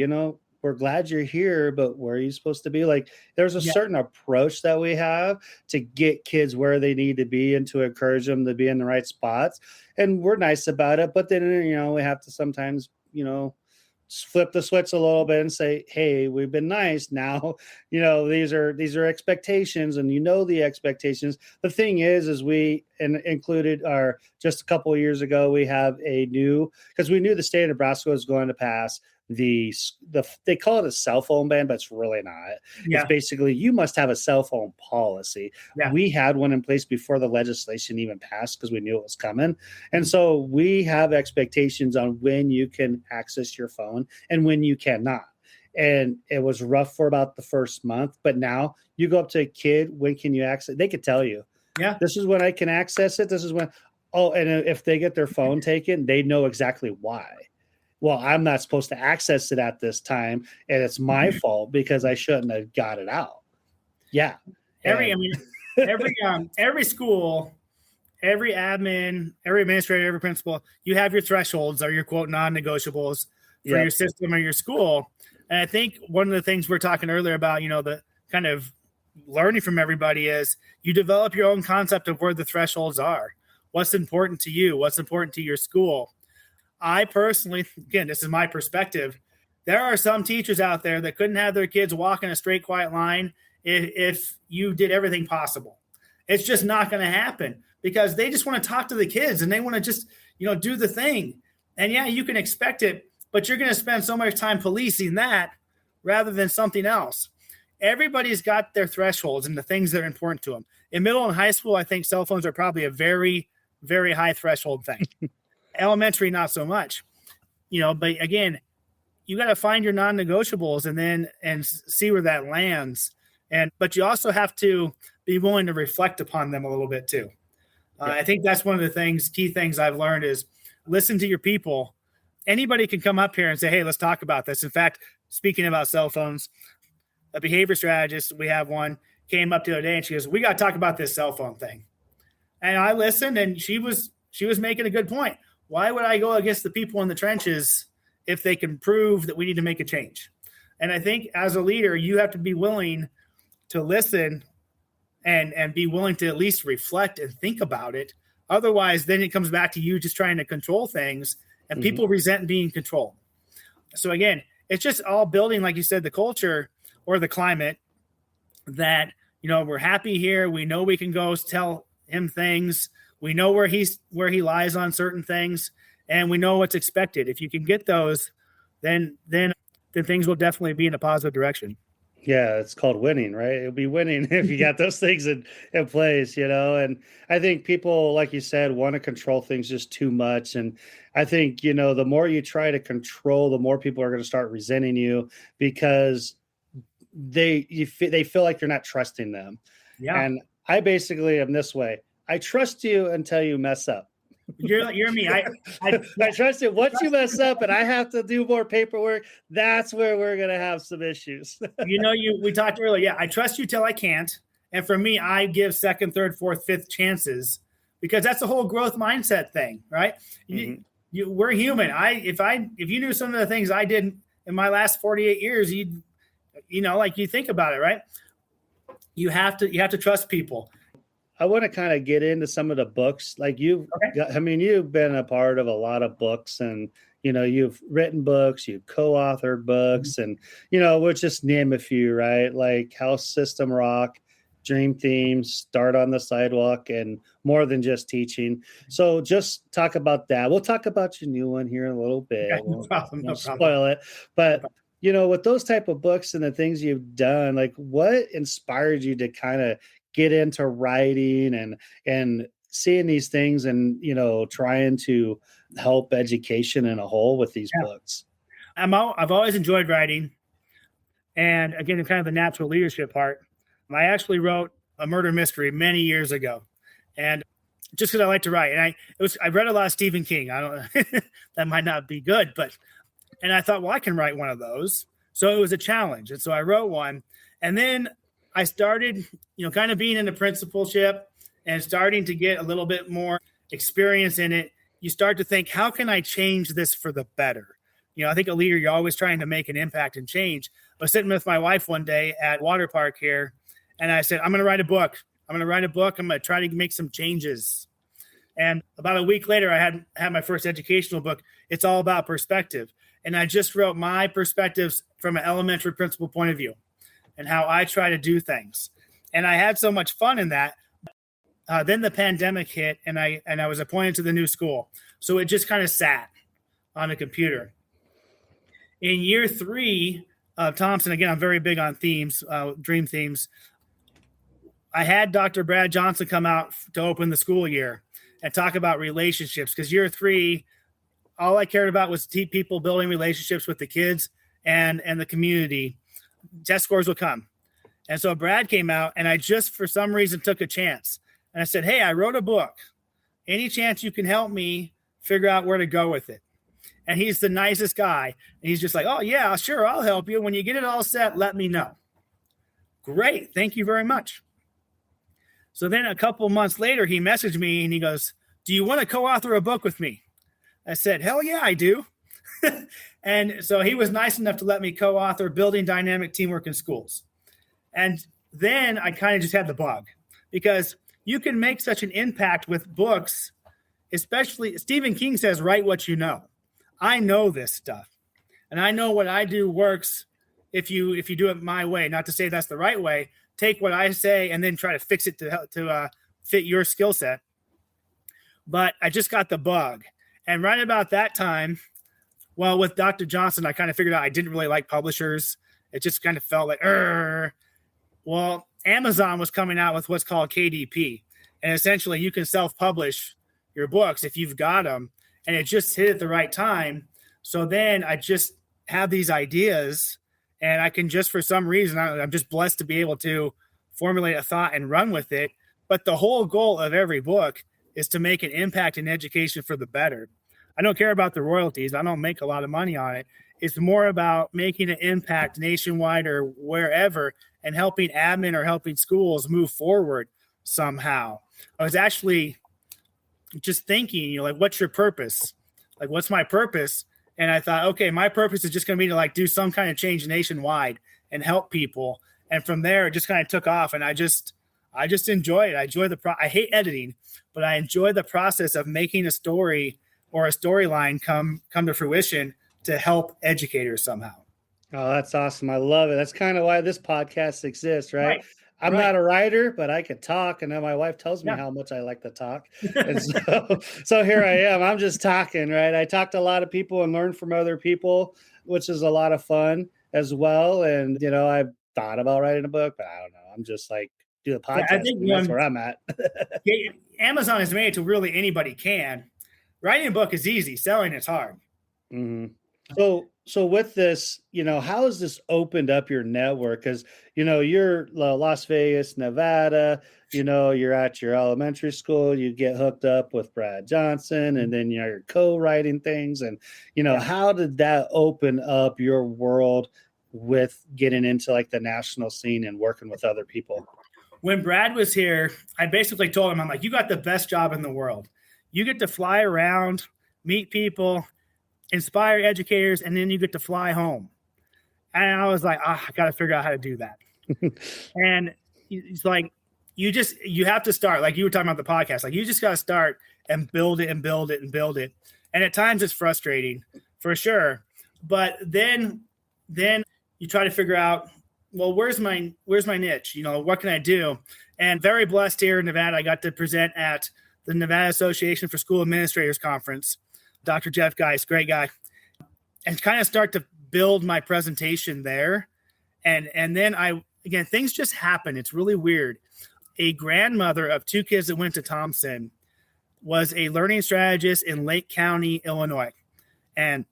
we're glad you're here, but where are you supposed to be? Like there's a certain approach that we have to get kids where they need to be and to encourage them to be in the right spots. And we're nice about it. But then, we have to sometimes, flip the switch a little bit and say, hey, we've been nice. Now, these are expectations and the expectations. The thing is we included just a couple of years ago, we have because we knew the state of Nebraska was going to pass they call it a cell phone ban, but it's really not. Yeah. It's basically, you must have a cell phone policy. Yeah. We had one in place before the legislation even passed because we knew it was coming. And so we have expectations on when you can access your phone and when you cannot. And it was rough for about the first month, but now you go up to a kid, when can you access it? They could tell you, this is when I can access it. This is when, and if they get their phone taken, they know exactly why. Well, I'm not supposed to access it at this time, and it's my fault because I shouldn't have got it out. Yeah. Every school, every admin, every administrator, every principal, you have your thresholds or your quote non-negotiables for your system or your school. And I think one of the things we're talking earlier about, the kind of learning from everybody is you develop your own concept of where the thresholds are. What's important to you? What's important to your school? I personally, again, this is my perspective. There are some teachers out there that couldn't have their kids walk in a straight, quiet line if you did everything possible. It's just not going to happen because they just want to talk to the kids and they want to just, do the thing. And yeah, you can expect it, but you're going to spend so much time policing that rather than something else. Everybody's got their thresholds and the things that are important to them. In middle and high school, I think cell phones are probably a very, very high threshold thing. Elementary, not so much, but again, you got to find your non-negotiables and see where that lands. But you also have to be willing to reflect upon them a little bit too. I think that's one of the key things I've learned is listen to your people. Anybody can come up here and say, hey, let's talk about this. In fact, speaking about cell phones, a behavior strategist, we have one, came up the other day and she goes, we got to talk about this cell phone thing. And I listened and she was making a good point. Why would I go against the people in the trenches if they can prove that we need to make a change? And I think as a leader, you have to be willing to listen and be willing to at least reflect and think about it. Otherwise, then it comes back to you just trying to control things and people resent being controlled. So again, it's just all building, like you said, the culture or the climate that, we're happy here. We know we can go tell him things. We know where he lies on certain things, and we know what's expected. If you can get those, then things will definitely be in a positive direction. Yeah, it's called winning, right? It'll be winning if you got those things in place, And I think people, like you said, want to control things just too much. And I think, the more you try to control, the more people are going to start resenting you because they feel like you're not trusting them. Yeah. And I basically am this way. I trust you until you mess up. You're me. I trust it. Once you mess up and I have to do more paperwork, that's where we're going to have some issues. We talked earlier. Yeah, I trust you till I can't. And for me, I give second, third, fourth, fifth chances because that's the whole growth mindset thing, right? Mm-hmm. We're human. If you knew some of the things I did in my last 48 years, you think about it, right? You have to trust people. I want to kind of get into some of the books. Like you've been a part of a lot of books and, you've written books, you've co-authored books and, we'll just name a few, right? Like House System Rock, Dream Themes, Start on the Sidewalk, and More Than Just Teaching. So just talk about that. We'll talk about your new one here in a little bit. Okay, no problem. Spoil it. But, with those type of books and the things you've done, like what inspired you to kind of get into writing and seeing these things and, trying to help education in a whole with these books? I've always enjoyed writing. And again, kind of the natural leadership part. I actually wrote a murder mystery many years ago. And just because I like to write, and I read a lot of Stephen King. I don't that might not be good, and I thought, well, I can write one of those. So it was a challenge. And so I wrote one. And then I started, kind of being in the principalship and starting to get a little bit more experience in it. You start to think, how can I change this for the better? I think a leader, you're always trying to make an impact and change. I was sitting with my wife one day at Water Park here, and I said, I'm going to write a book. I'm going to try to make some changes. And about a week later, I had my first educational book. It's all about perspective. And I just wrote my perspectives from an elementary principal point of view and how I try to do things. And I had so much fun in that. Then the pandemic hit and I was appointed to the new school. So it just kind of sat on a computer. In year 3 of Thompson, again, I'm very big on themes, dream themes. I had Dr. Brad Johnson come out to open the school year and talk about relationships because year 3, all I cared about was people building relationships with the kids and the community. Test scores will come. And so Brad came out and I just, for some reason, took a chance. And I said, hey, I wrote a book. Any chance you can help me figure out where to go with it? And he's the nicest guy. And he's just like, oh, yeah, sure, I'll help you. When you get it all set, let me know. Great. Thank you very much. So then a couple months later, he messaged me and he goes, do you want to co-author a book with me? I said, hell yeah, I do. And so he was nice enough to let me co-author Building Dynamic Teamwork in Schools. And then I kind of just had the bug because you can make such an impact with books, especially Stephen King says, write what you know. I know this stuff and I know what I do works if you do it my way, not to say that's the right way. Take what I say and then try to fix it to fit your skill set. But I just got the bug. And right about that time, well, with Dr. Johnson, I kind of figured out I didn't really like publishers. It just kind of felt like, well, Amazon was coming out with what's called KDP. And essentially you can self-publish your books if you've got them. And it just hit at the right time. So then I just have these ideas and I can just, for some reason, I'm just blessed to be able to formulate a thought and run with it. But the whole goal of every book is to make an impact in education for the better. I don't care about the royalties. I don't make a lot of money on it. It's more about making an impact nationwide or wherever and helping admin or helping schools move forward somehow. I was actually just thinking, like, what's your purpose? Like, what's my purpose? And I thought, okay, my purpose is just going to be to do some kind of change nationwide and help people. And from there, it just kind of took off. And I just enjoy it. I enjoy I hate editing, but I enjoy the process of making a story or a storyline come to fruition to help educators somehow. Oh, that's awesome. I love it. That's kind of why this podcast exists, right? I'm Right. not a writer, but I could talk, and then my wife tells me Yeah. how much I like to talk, and so here I am. I'm just talking, right? I talk to a lot of people and learn from other people, which is a lot of fun as well. And I've thought about writing a book, but I don't know. I'm just like do the Yeah, I podcast, think and that's where I'm at. Amazon has made it to really anybody can. Writing a book is easy. Selling it's hard. Mhm. So with this, how has this opened up your network? Because you're Las Vegas, Nevada. You're at your elementary school. You get hooked up with Brad Johnson, and then you're co-writing things. And Yeah. how did that open up your world with getting into like the national scene and working with other people? When Brad was here, I basically told him, I'm like, you got the best job in the world. You get to fly around, meet people, inspire educators, and then you get to fly home. And I was like, I got to figure out how to do that. And he's like, you have to start, like you were talking about the podcast, like you just got to start and build it and build it and build it. And at times it's frustrating for sure. But then you try to figure out, well, where's my niche? What can I do? And very blessed here in Nevada, I got to present at the Nevada Association for School Administrators Conference. Dr. Jeff Geis, great guy, and kind of start to build my presentation there. And then things just happen. It's really weird. A grandmother of 2 kids that went to Thompson was a learning strategist in Lake County, Illinois. And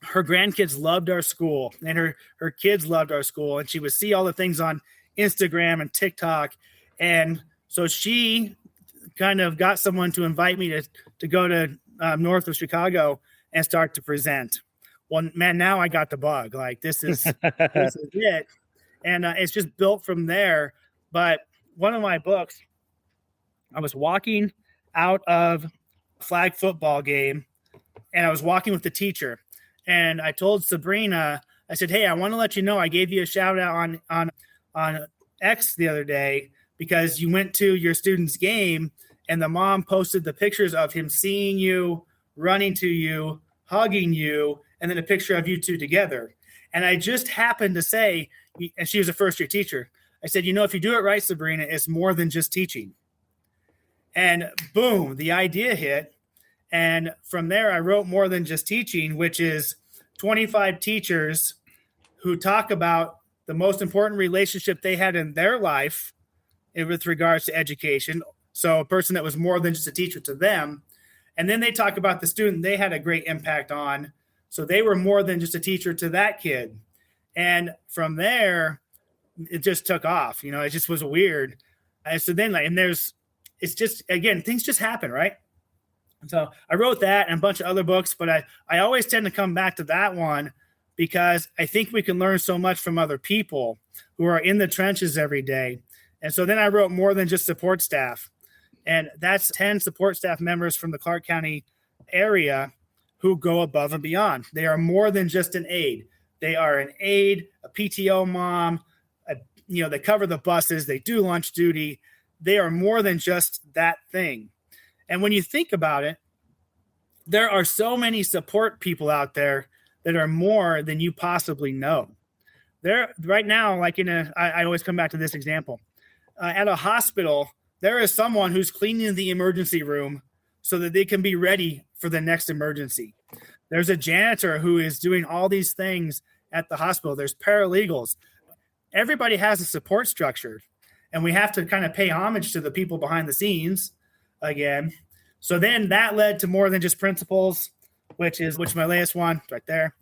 her grandkids loved our school, and her kids loved our school. And she would see all the things on Instagram and TikTok. And so she kind of got someone to invite me to go to north of Chicago and start to present. Well, man, now I got the bug. Like this is it. And it's just built from there. But one of my books, I was walking out of a flag football game, and I was walking with the teacher. And I told Sabrina, I said, hey, I want to let you know I gave you a shout out on X the other day because you went to your student's game, and the mom posted the pictures of him seeing you, running to you, hugging you, and then a picture of you two together. And I just happened to say, and she was a first-year teacher, I said, if you do it right, Sabrina, it's more than just teaching. And boom, the idea hit. And from there, I wrote More Than Just Teaching, which is 25 teachers who talk about the most important relationship they had in their life with regards to education. So a person that was more than just a teacher to them. And then they talk about the student they had a great impact on. So they were more than just a teacher to that kid. And from there, it just took off. It just was weird. And so then, it's just, again, things just happen, right? So I wrote that and a bunch of other books, but I always tend to come back to that one because I think we can learn so much from other people who are in the trenches every day. And so then I wrote More Than Just Support Staff. And that's 10 support staff members from the Clark County area who go above and beyond. They are more than just an aide. They are an aide, a PTO mom, they cover the buses, they do lunch duty. They are more than just that thing. And when you think about it, there are so many support people out there that are more than you possibly know. There right now, like I always come back to this example. At a hospital, there is someone who's cleaning the emergency room so that they can be ready for the next emergency. There's a janitor who is doing all these things at the hospital. There's paralegals. Everybody has a support structure, and we have to kind of pay homage to the people behind the scenes again. So then that led to More Than Just Principals, which my latest one right there,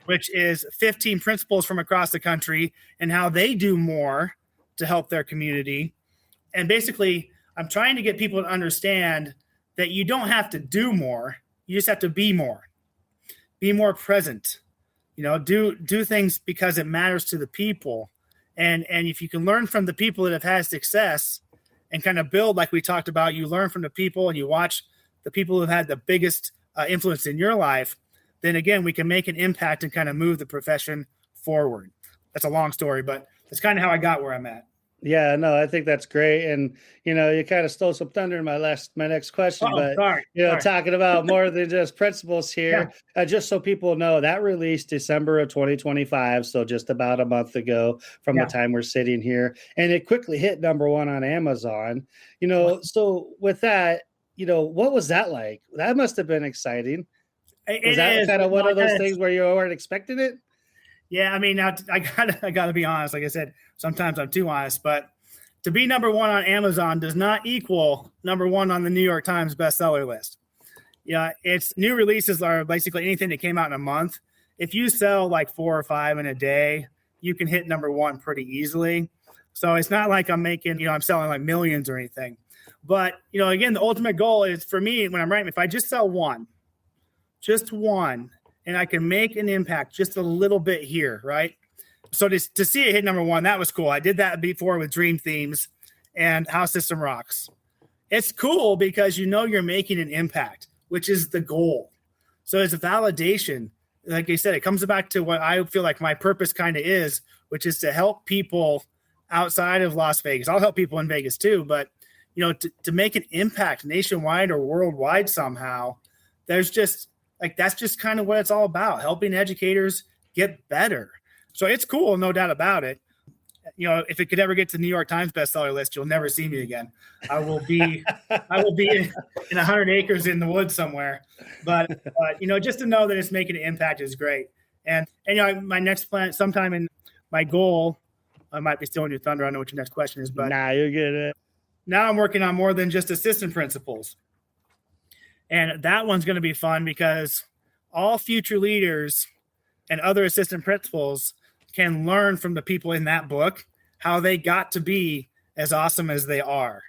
which is 15 principals from across the country and how they do more to help their community. And basically, I'm trying to get people to understand that you don't have to do more. You just have to be more present, do things because it matters to the people. And if you can learn from the people that have had success and kind of build, like we talked about, you learn from the people and you watch the people who've had the biggest influence in your life, then again, we can make an impact and kind of move the profession forward. That's a long story, but that's kind of how I got where I'm at. Yeah, no, I think that's great. And, you kind of stole some thunder in my next question, Oh, but, sorry. talking about more than just principles Yeah. here, just so people know that released December of 2025. So just about a month ago from the Yeah. time we're sitting here, and it quickly hit #1 on Amazon, so with that, what was that like? That must've been exciting. Was It that is. kind of one No, of those things where you weren't expecting it? Yeah, I mean, now I gotta be honest. Like I said, sometimes I'm too honest, but to be #1 on Amazon does not equal #1 on the New York Times bestseller list. Yeah, it's new releases are basically anything that came out in a month. If you sell like 4 or 5 in a day, you can hit #1 pretty easily. So it's not like I'm making, I'm selling like millions or anything. But, again, the ultimate goal is for me when I'm writing, if I just sell just one, and I can make an impact just a little bit here, right? So to see it hit #1, that was cool. I did that before with Dream Themes and How System Rocks. It's cool because you're making an impact, which is the goal. So it's a validation. Like I said, it comes back to what I feel like my purpose kind of is, which is to help people outside of Las Vegas. I'll help people in Vegas too, but to make an impact nationwide or worldwide somehow, there's just that's just kind of what it's all about, helping educators get better. So it's cool, no doubt about it. If it could ever get to the New York Times bestseller list, you'll never see me again. I will be in 100 acres in the woods somewhere. But just to know that it's making an impact is great. And my next plan, sometime in my goal, I might be stealing your thunder. I don't know what your next question is, but Nah, you're good. Now I'm working on more than just assistant principals. And that one's going to be fun because all future leaders and other assistant principals can learn from the people in that book how they got to be as awesome as they are.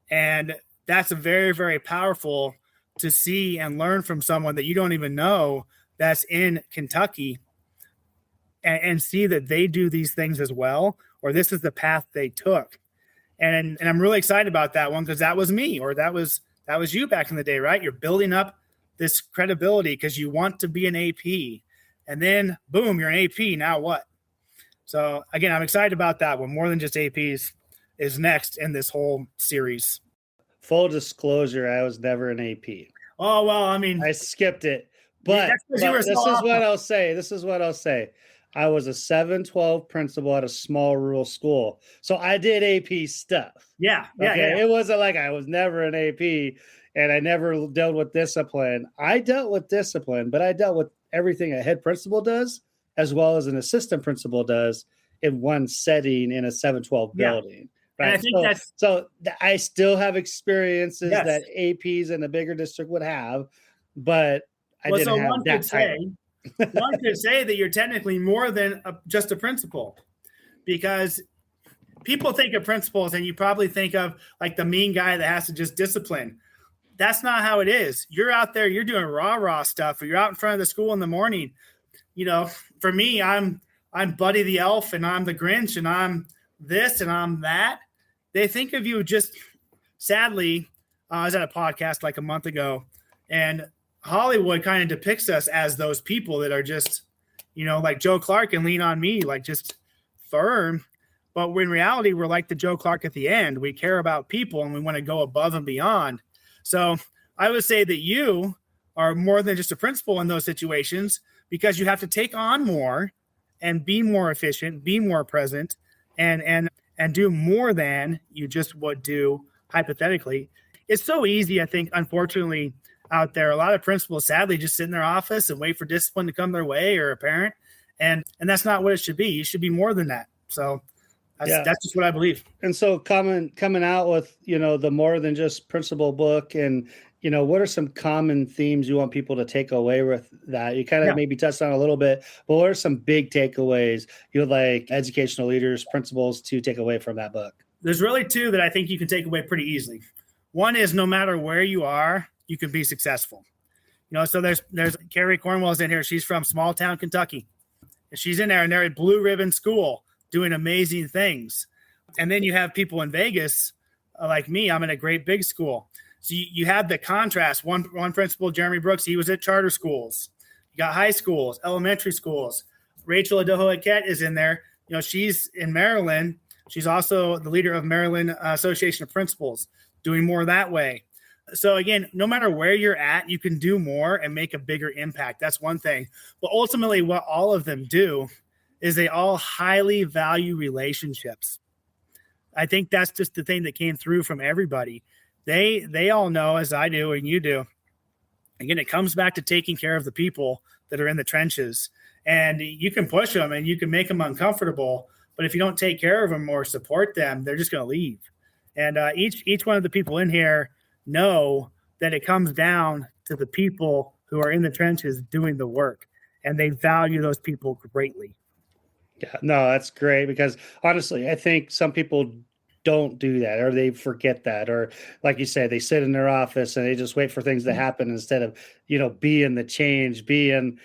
And that's a very, very powerful to see and learn from someone that you don't even know that's in Kentucky and see that they do these things as well, or this is the path they took. And I'm really excited about that one because that was me, or that was you back in the day, right? You're building up this credibility because you want to be an AP. And then, boom, you're an AP. Now what? So, again, I'm excited about that one. More than just APs is next in this whole series. Full disclosure, I was never an AP. Oh, well, I mean. I skipped it. But this is what I'll say. I was a 7-12 principal at a small rural school. So I did AP stuff. Yeah. It wasn't like I was never an AP and I never dealt with discipline. I dealt with discipline, but I dealt with everything a head principal does as well as an assistant principal does in one setting in a 7-12 building. Right. And I think I still have experiences that APs in a bigger district would have, but I didn't have that title. One could say that you're technically more than just a principal, because people think of principals and you probably think of like the mean guy that has to just discipline. That's not how it is. You're out there, you're doing rah stuff, or you're out in front of the school in the morning. For me, I'm Buddy the Elf and I'm the Grinch and I'm this and I'm that. They think of you just, sadly, I was at a podcast like a month ago, and Hollywood kind of depicts us as those people that are just, like Joe Clark and Lean on Me, like just firm. But in reality, we're like the Joe Clark at the end. We care about people and we want to go above and beyond. So I would say that you are more than just a principal in those situations, because you have to take on more and be more efficient, be more present, and do more than you just would do hypothetically. It's so easy, I think, unfortunately, out there. A lot of principals, sadly, just sit in their office and wait for discipline to come their way, or a parent. And that's not what it should be. You should be more than that. So that's just what I believe. And so coming out with, the more than just principal book, and, what are some common themes you want people to take away with that? You kind of maybe touched on a little bit, but what are some big takeaways you would like educational leaders, principals to take away from that book? There's really two that I think you can take away pretty easily. One is, no matter where you are, you can be successful. So there's Carrie Cornwell's in here. She's from small town Kentucky. She's in there, and they're at Blue Ribbon School doing amazing things. And then you have people in Vegas like me. I'm in a great big school. So you have the contrast. One principal, Jeremy Brooks, he was at charter schools. You got high schools, elementary schools. Rachel Adoho-Aket is in there. She's in Maryland She's also the leader of Maryland Association of Principals, doing more that way. So again, no matter where you're at, you can do more and make a bigger impact. That's one thing. But ultimately, what all of them do is they all highly value relationships. I think that's just the thing that came through from everybody. They all know, as I do and you do. Again, it comes back to taking care of the people that are in the trenches. And you can push them and you can make them uncomfortable. But if you don't take care of them or support them, they're just going to leave. And each one of the people in here know that it comes down to the people who are in the trenches doing the work, and they value those people greatly. Yeah, no, that's great, because honestly, I think some people don't do that, or they forget that, or like you say, they sit in their office and they just wait for things to happen instead of, being the change, being,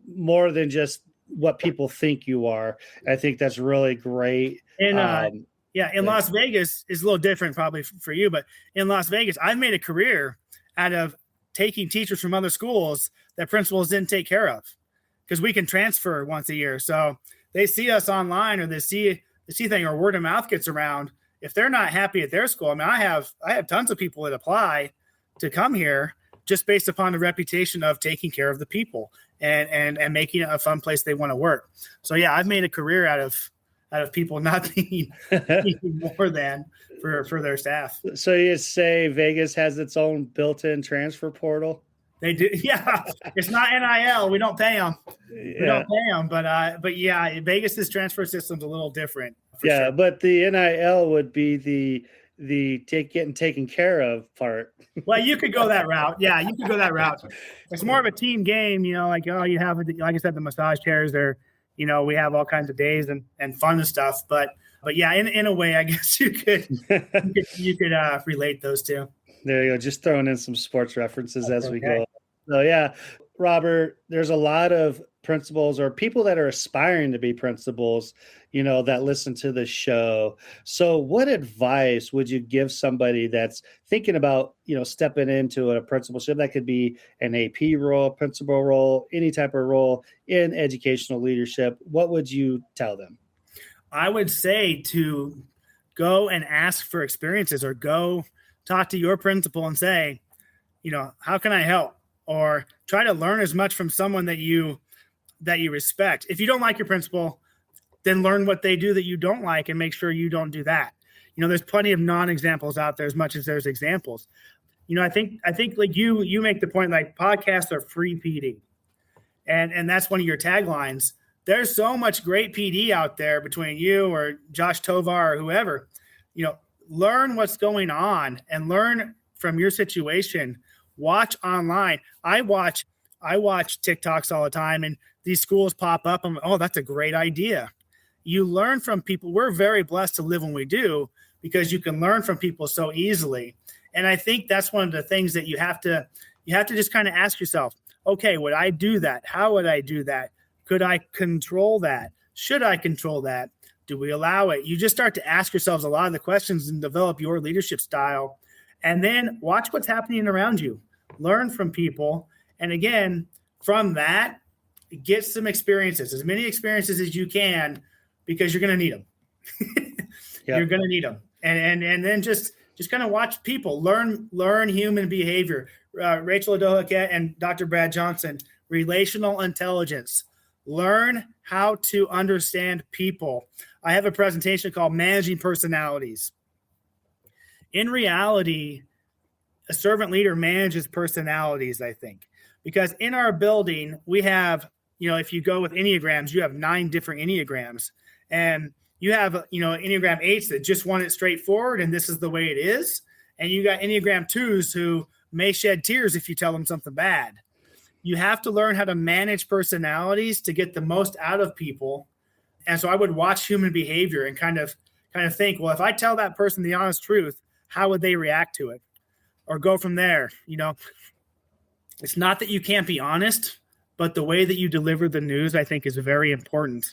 more than just what people think you are. I think that's really great. And in Las Vegas is a little different probably for you, but in Las Vegas, I've made a career out of taking teachers from other schools that principals didn't take care of, because we can transfer once a year. So they see us online, or they see thing, or word of mouth gets around. If they're not happy at their school, I mean, I have tons of people that apply to come here just based upon the reputation of taking care of the people and making it a fun place they want to work. So yeah, I've made a career out of people not being more than for their staff. So you say Vegas has its own built-in transfer portal? They do. Yeah. It's not NIL. We don't pay them. We don't pay them. But yeah, Vegas's transfer system's a little different. Yeah. Sure. But the NIL would be the getting taken care of part. Well, you could go that route. Yeah, you could go that route. It's more of a team game, you have, like I said, the massage chairs there. We have all kinds of days and fun and stuff. But yeah, in a way, I guess you could relate those two. There you go. Just throwing in some sports references as we go. So yeah, Robert, there's a lot of principals or people that are aspiring to be principals, that listen to the show. So what advice would you give somebody that's thinking about, stepping into a principalship? That could be an AP role, principal role, any type of role in educational leadership. What would you tell them? I would say to go and ask for experiences, or go talk to your principal and say, how can I help? Or try to learn as much from someone that you respect. If you don't like your principal, then learn what they do that you don't like and make sure you don't do that. There's plenty of non-examples out there as much as there's examples. I think like you make the point, like, podcasts are free PD. And that's one of your taglines. There's so much great PD out there between you or Josh Tovar or whoever. Learn what's going on and learn from your situation. Watch online. I watch TikToks all the time, and these schools pop up. I'm like, oh, that's a great idea. You learn from people. We're very blessed to live when we do, because you can learn from people so easily. And I think that's one of the things that you have to just kind of ask yourself, okay, would I do that? How would I do that? Could I control that? Should I control that? Do we allow it? You just start to ask yourselves a lot of the questions and develop your leadership style. And then watch what's happening around you. Learn from people. And again, from that, get some experiences, as many experiences as you can, because you're going to need them. Yep. You're going to need them. And then just kind of watch people. Learn human behavior. Rachel Adohaket and Dr. Brad Johnson, relational intelligence. Learn how to understand people. I have a presentation called Managing Personalities. In reality, a servant leader manages personalities, I think, because in our building, we have, if you go with Enneagrams, you have 9 different Enneagrams, and you have, Enneagram 8s that just want it straightforward, and this is the way it is. And you got Enneagram 2s who may shed tears if you tell them something bad. You have to learn how to manage personalities to get the most out of people. And so I would watch human behavior and kind of think, well, if I tell that person the honest truth, how would they react to it? Or go from there. It's not that you can't be honest, but the way that you deliver the news, I think, is very important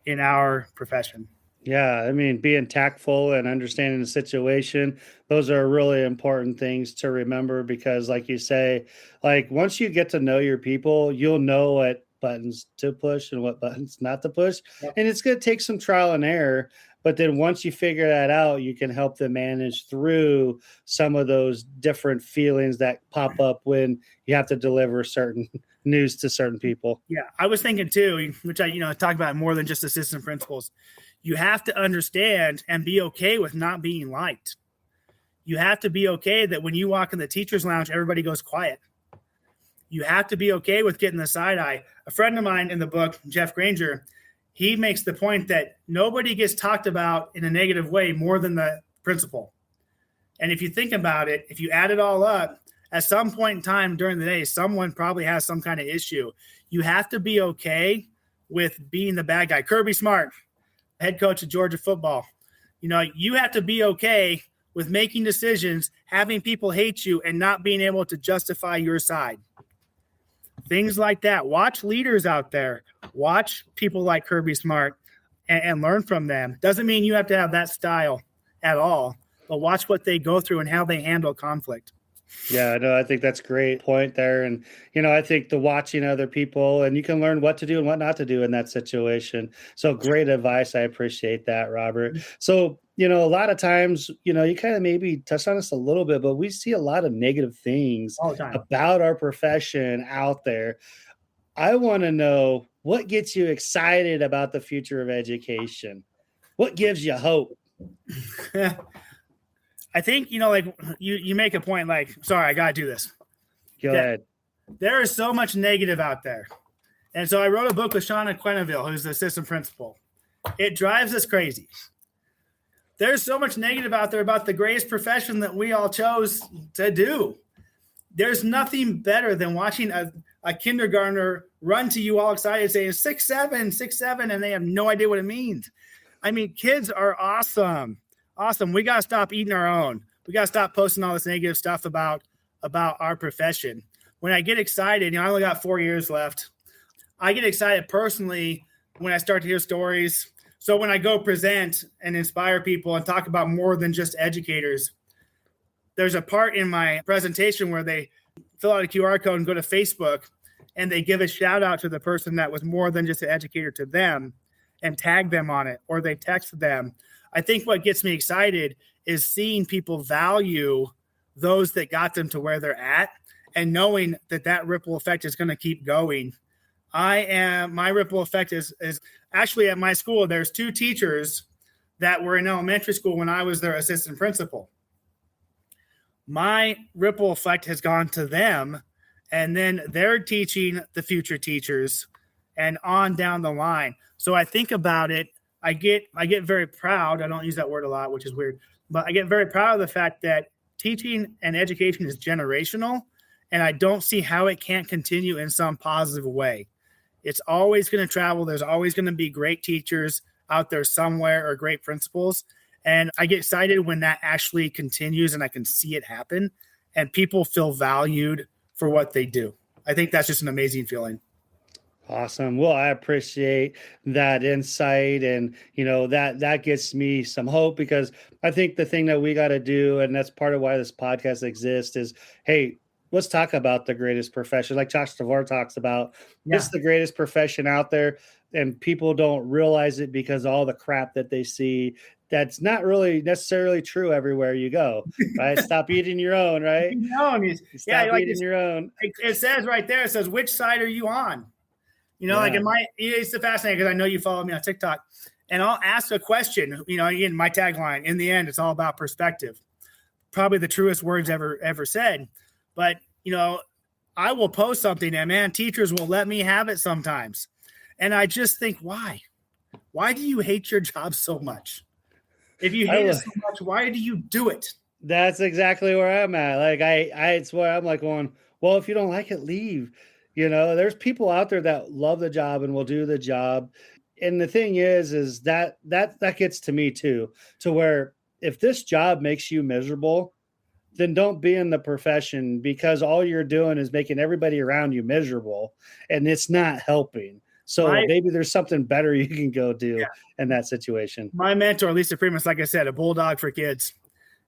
in our profession. Yeah, I mean, being tactful and understanding the situation, those are really important things to remember, because like you say, like, once you get to know your people, you'll know what buttons to push and what buttons not to push. Yep. And it's going to take some trial and error, But then once you figure that out, you can help them manage through some of those different feelings that pop up when you have to deliver certain news to certain people. Yeah, I was thinking too, which I talk about more than just assistant principals. You have to understand and be okay with not being liked. You have to be okay that when you walk in the teacher's lounge, everybody goes quiet. You have to be okay with getting the side eye. A friend of mine in the book, Jeff Granger, he makes the point that nobody gets talked about in a negative way more than the principal. And if you think about it, if you add it all up, at some point in time during the day, someone probably has some kind of issue. You have to be okay with being the bad guy. Kirby Smart, head coach of Georgia football. You have to be okay with making decisions, having people hate you, and not being able to justify your side. Things like that. Watch leaders out there. Watch people like Kirby Smart and learn from them. Doesn't mean you have to have that style at all, but watch what they go through and how they handle conflict. Yeah, no, I think that's a great point there. And, I think the watching other people, and you can learn what to do and what not to do in that situation. So great advice. I appreciate that, Robert. So, a lot of times, you kind of maybe touched on this a little bit, but we see a lot of negative things about our profession out there. I want to know, what gets you excited about the future of education? What gives you hope? I think, you make a point sorry, I got to do this. Go ahead. There is so much negative out there. And so I wrote a book with Shauna Quenneville, who's the assistant principal. It drives us crazy. There's so much negative out there about the greatest profession that we all chose to do. There's nothing better than watching a kindergartner run to you all excited saying 6'7", 6'7", and they have no idea what it means. I mean, kids are awesome. Awesome. We got to stop eating our own. We got to stop posting all this negative stuff about our profession. When I get excited, I only got 4 years left. I get excited personally when I start to hear stories. So when I go present and inspire people and talk about more than just educators, there's a part in my presentation where they fill out a QR code and go to Facebook, and they give a shout out to the person that was more than just an educator to them and tag them on it, or they text them. I think what gets me excited is seeing people value those that got them to where they're at, and knowing that ripple effect is going to keep going. My ripple effect is actually at my school. There's 2 teachers that were in elementary school when I was their assistant principal. My ripple effect has gone to them, and then they're teaching the future teachers and on down the line. So I think about it. I get very proud. I don't use that word a lot, which is weird, but I get very proud of the fact that teaching and education is generational, and I don't see how it can't continue in some positive way. It's always going to travel. There's always going to be great teachers out there somewhere, or great principals. And I get excited when that actually continues and I can see it happen and people feel valued for what they do. I think that's just an amazing feeling. Awesome. Well, I appreciate that insight, and that gets me some hope, because I think the thing that we got to do, and that's part of why this podcast exists, is, hey, let's talk about the greatest profession. Like Josh Tavor talks about, It's the greatest profession out there, and people don't realize it because all the crap that they see. That's not really necessarily true everywhere you go, right? Stop eating your own, right? Stop eating your own. It says right there, it says, which side are you on? It's fascinating, because I know you follow me on TikTok, and I'll ask a question, again, my tagline, in the end, it's all about perspective. Probably the truest words ever said. But, I will post something, and man, teachers will let me have it sometimes. And I just think, why? Why do you hate your job so much? If you hate it so much, why do you do it? That's exactly where I'm at. Like it's where I'm like going, well, if you don't like it, leave. There's people out there that love the job and will do the job. And the thing is that gets to me too, to where if this job makes you miserable, then don't be in the profession, because all you're doing is making everybody around you miserable, and it's not helping. So maybe there's something better you can go do in that situation. My mentor, Lisa Freeman's, like I said, a bulldog for kids.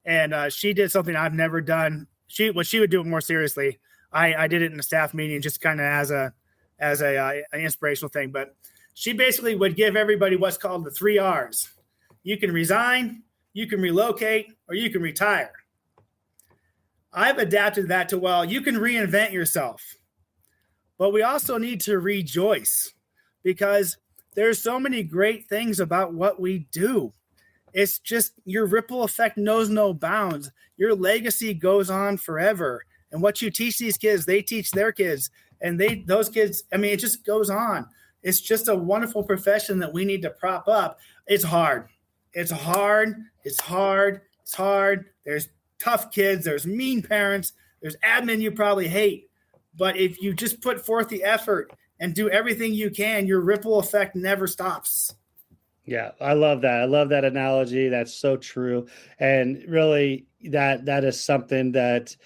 And she did something I've never done. She would do it more seriously. I did it in a staff meeting, just kind of as an inspirational thing. But she basically would give everybody what's called the 3 R's. You can resign, you can relocate, or you can retire. I've adapted that to, well, you can reinvent yourself. But we also need to rejoice because there's so many great things about what we do. It's just your ripple effect knows no bounds. Your legacy goes on forever. And what you teach these kids, they teach their kids. And those kids, I mean, it just goes on. It's just a wonderful profession that we need to prop up. It's hard. It's hard. It's hard. It's hard. There's tough kids. There's mean parents. There's admin you probably hate. But if you just put forth the effort and do everything you can, your ripple effect never stops. Yeah, I love that. I love that analogy. That's so true. And really that is something that,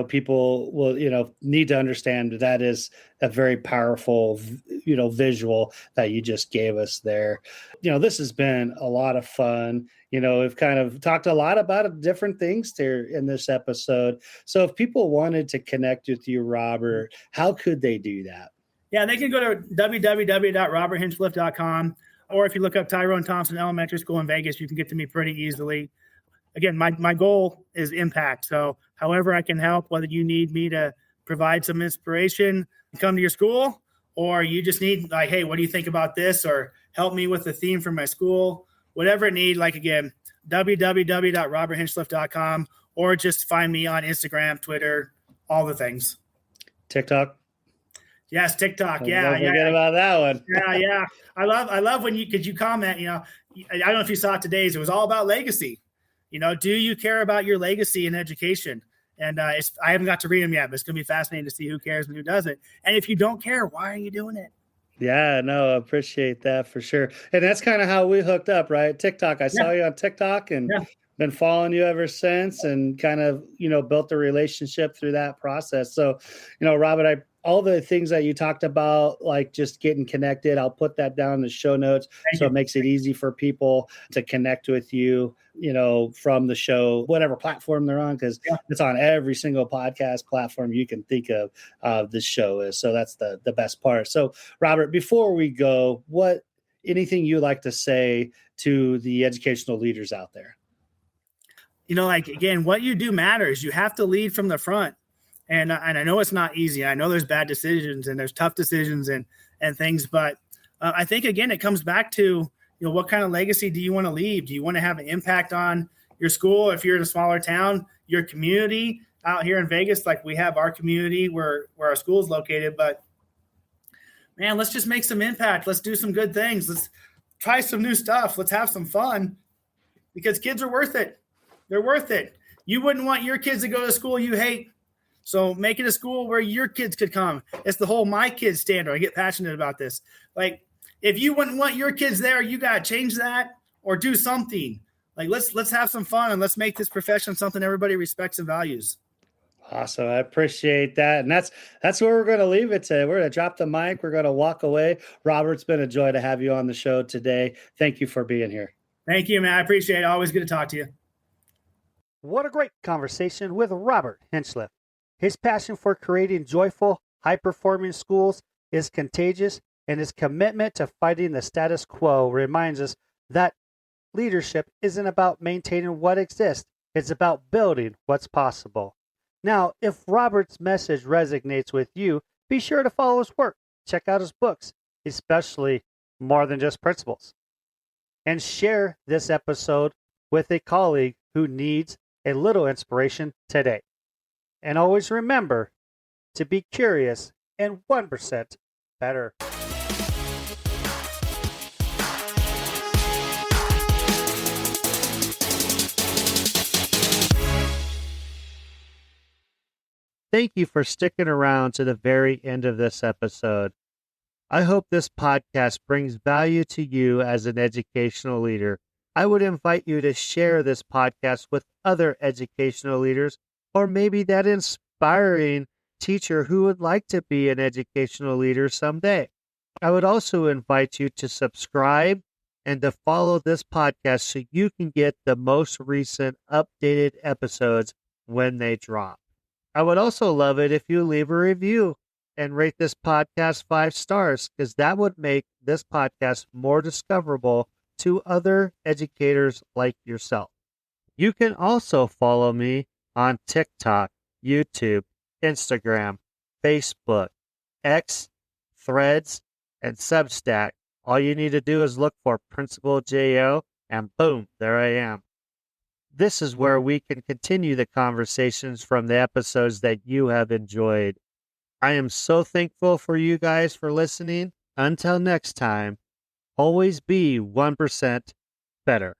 people will, need to understand. That is a very powerful, visual that you just gave us there. This has been a lot of fun. We've kind of talked a lot about different things there in this episode. So if people wanted to connect with you, Robert, how could they do that? Yeah, they can go to www.roberthinchliffe.com. Or if you look up Tyrone Thompson Elementary School in Vegas, you can get to me pretty easily. Again, my goal is impact. So however I can help, whether you need me to provide some inspiration, come to your school, or you just need like, hey, what do you think about this? Or help me with the theme for my school, whatever it need. Like again, www.roberthinchliffe.com, or just find me on Instagram, Twitter, all the things. TikTok. Yes, TikTok. Don't forget about that one. Yeah. I love when you comment, I don't know if you saw it today's, it was all about legacy. Do you care about your legacy in education? And I haven't got to read them yet, but it's going to be fascinating to see who cares and who doesn't. And if you don't care, why are you doing it? Yeah, no, I appreciate that for sure. And that's kind of how we hooked up, right? TikTok. I saw you on TikTok and been following you ever since, and kind of, built a relationship through that process. So, Robert, all the things that you talked about, like just getting connected, I'll put that down in the show notes. It makes it easy for people to connect with you, from the show, whatever platform they're on, because it's on every single podcast platform you can think of. This show is. So that's the best part. So Robert, before we go, anything you'd like to say to the educational leaders out there? Again, what you do matters. You have to lead from the front. And I know it's not easy. I know there's bad decisions and there's tough decisions and things. But I think, again, it comes back to, what kind of legacy do you want to leave? Do you want to have an impact on your school? If you're in a smaller town, your community out here in Vegas, like we have our community where our school is located. But, man, let's just make some impact. Let's do some good things. Let's try some new stuff. Let's have some fun because kids are worth it. They're worth it. You wouldn't want your kids to go to school you hate. So make it a school where your kids could come. It's the whole my kids standard. I get passionate about this. Like, if you wouldn't want your kids there, you got to change that or do something. Like, let's have some fun and let's make this profession something everybody respects and values. Awesome. I appreciate that. And that's where we're going to leave it today. We're going to drop the mic. We're going to walk away. Robert, it's been a joy to have you on the show today. Thank you for being here. Thank you, man. I appreciate it. Always good to talk to you. What a great conversation with Robert Hinchliffe. His passion for creating joyful, high-performing schools is contagious, and his commitment to fighting the status quo reminds us that leadership isn't about maintaining what exists. It's about building what's possible. Now, if Robert's message resonates with you, be sure to follow his work. Check out his books, especially More Than Just Principles. And share this episode with a colleague who needs a little inspiration today. And always remember to be curious and 1% better. Thank you for sticking around to the very end of this episode. I hope this podcast brings value to you as an educational leader. I would invite you to share this podcast with other educational leaders, or maybe that inspiring teacher who would like to be an educational leader someday. I would also invite you to subscribe and to follow this podcast so you can get the most recent updated episodes when they drop. I would also love it if you leave a review and rate this podcast 5 stars, because that would make this podcast more discoverable to other educators like yourself. You can also follow me on TikTok, YouTube, Instagram, Facebook, X, Threads, and Substack. All you need to do is look for Principal J.O., and boom, there I am. This is where we can continue the conversations from the episodes that you have enjoyed. I am so thankful for you guys for listening. Until next time, always be 1% better.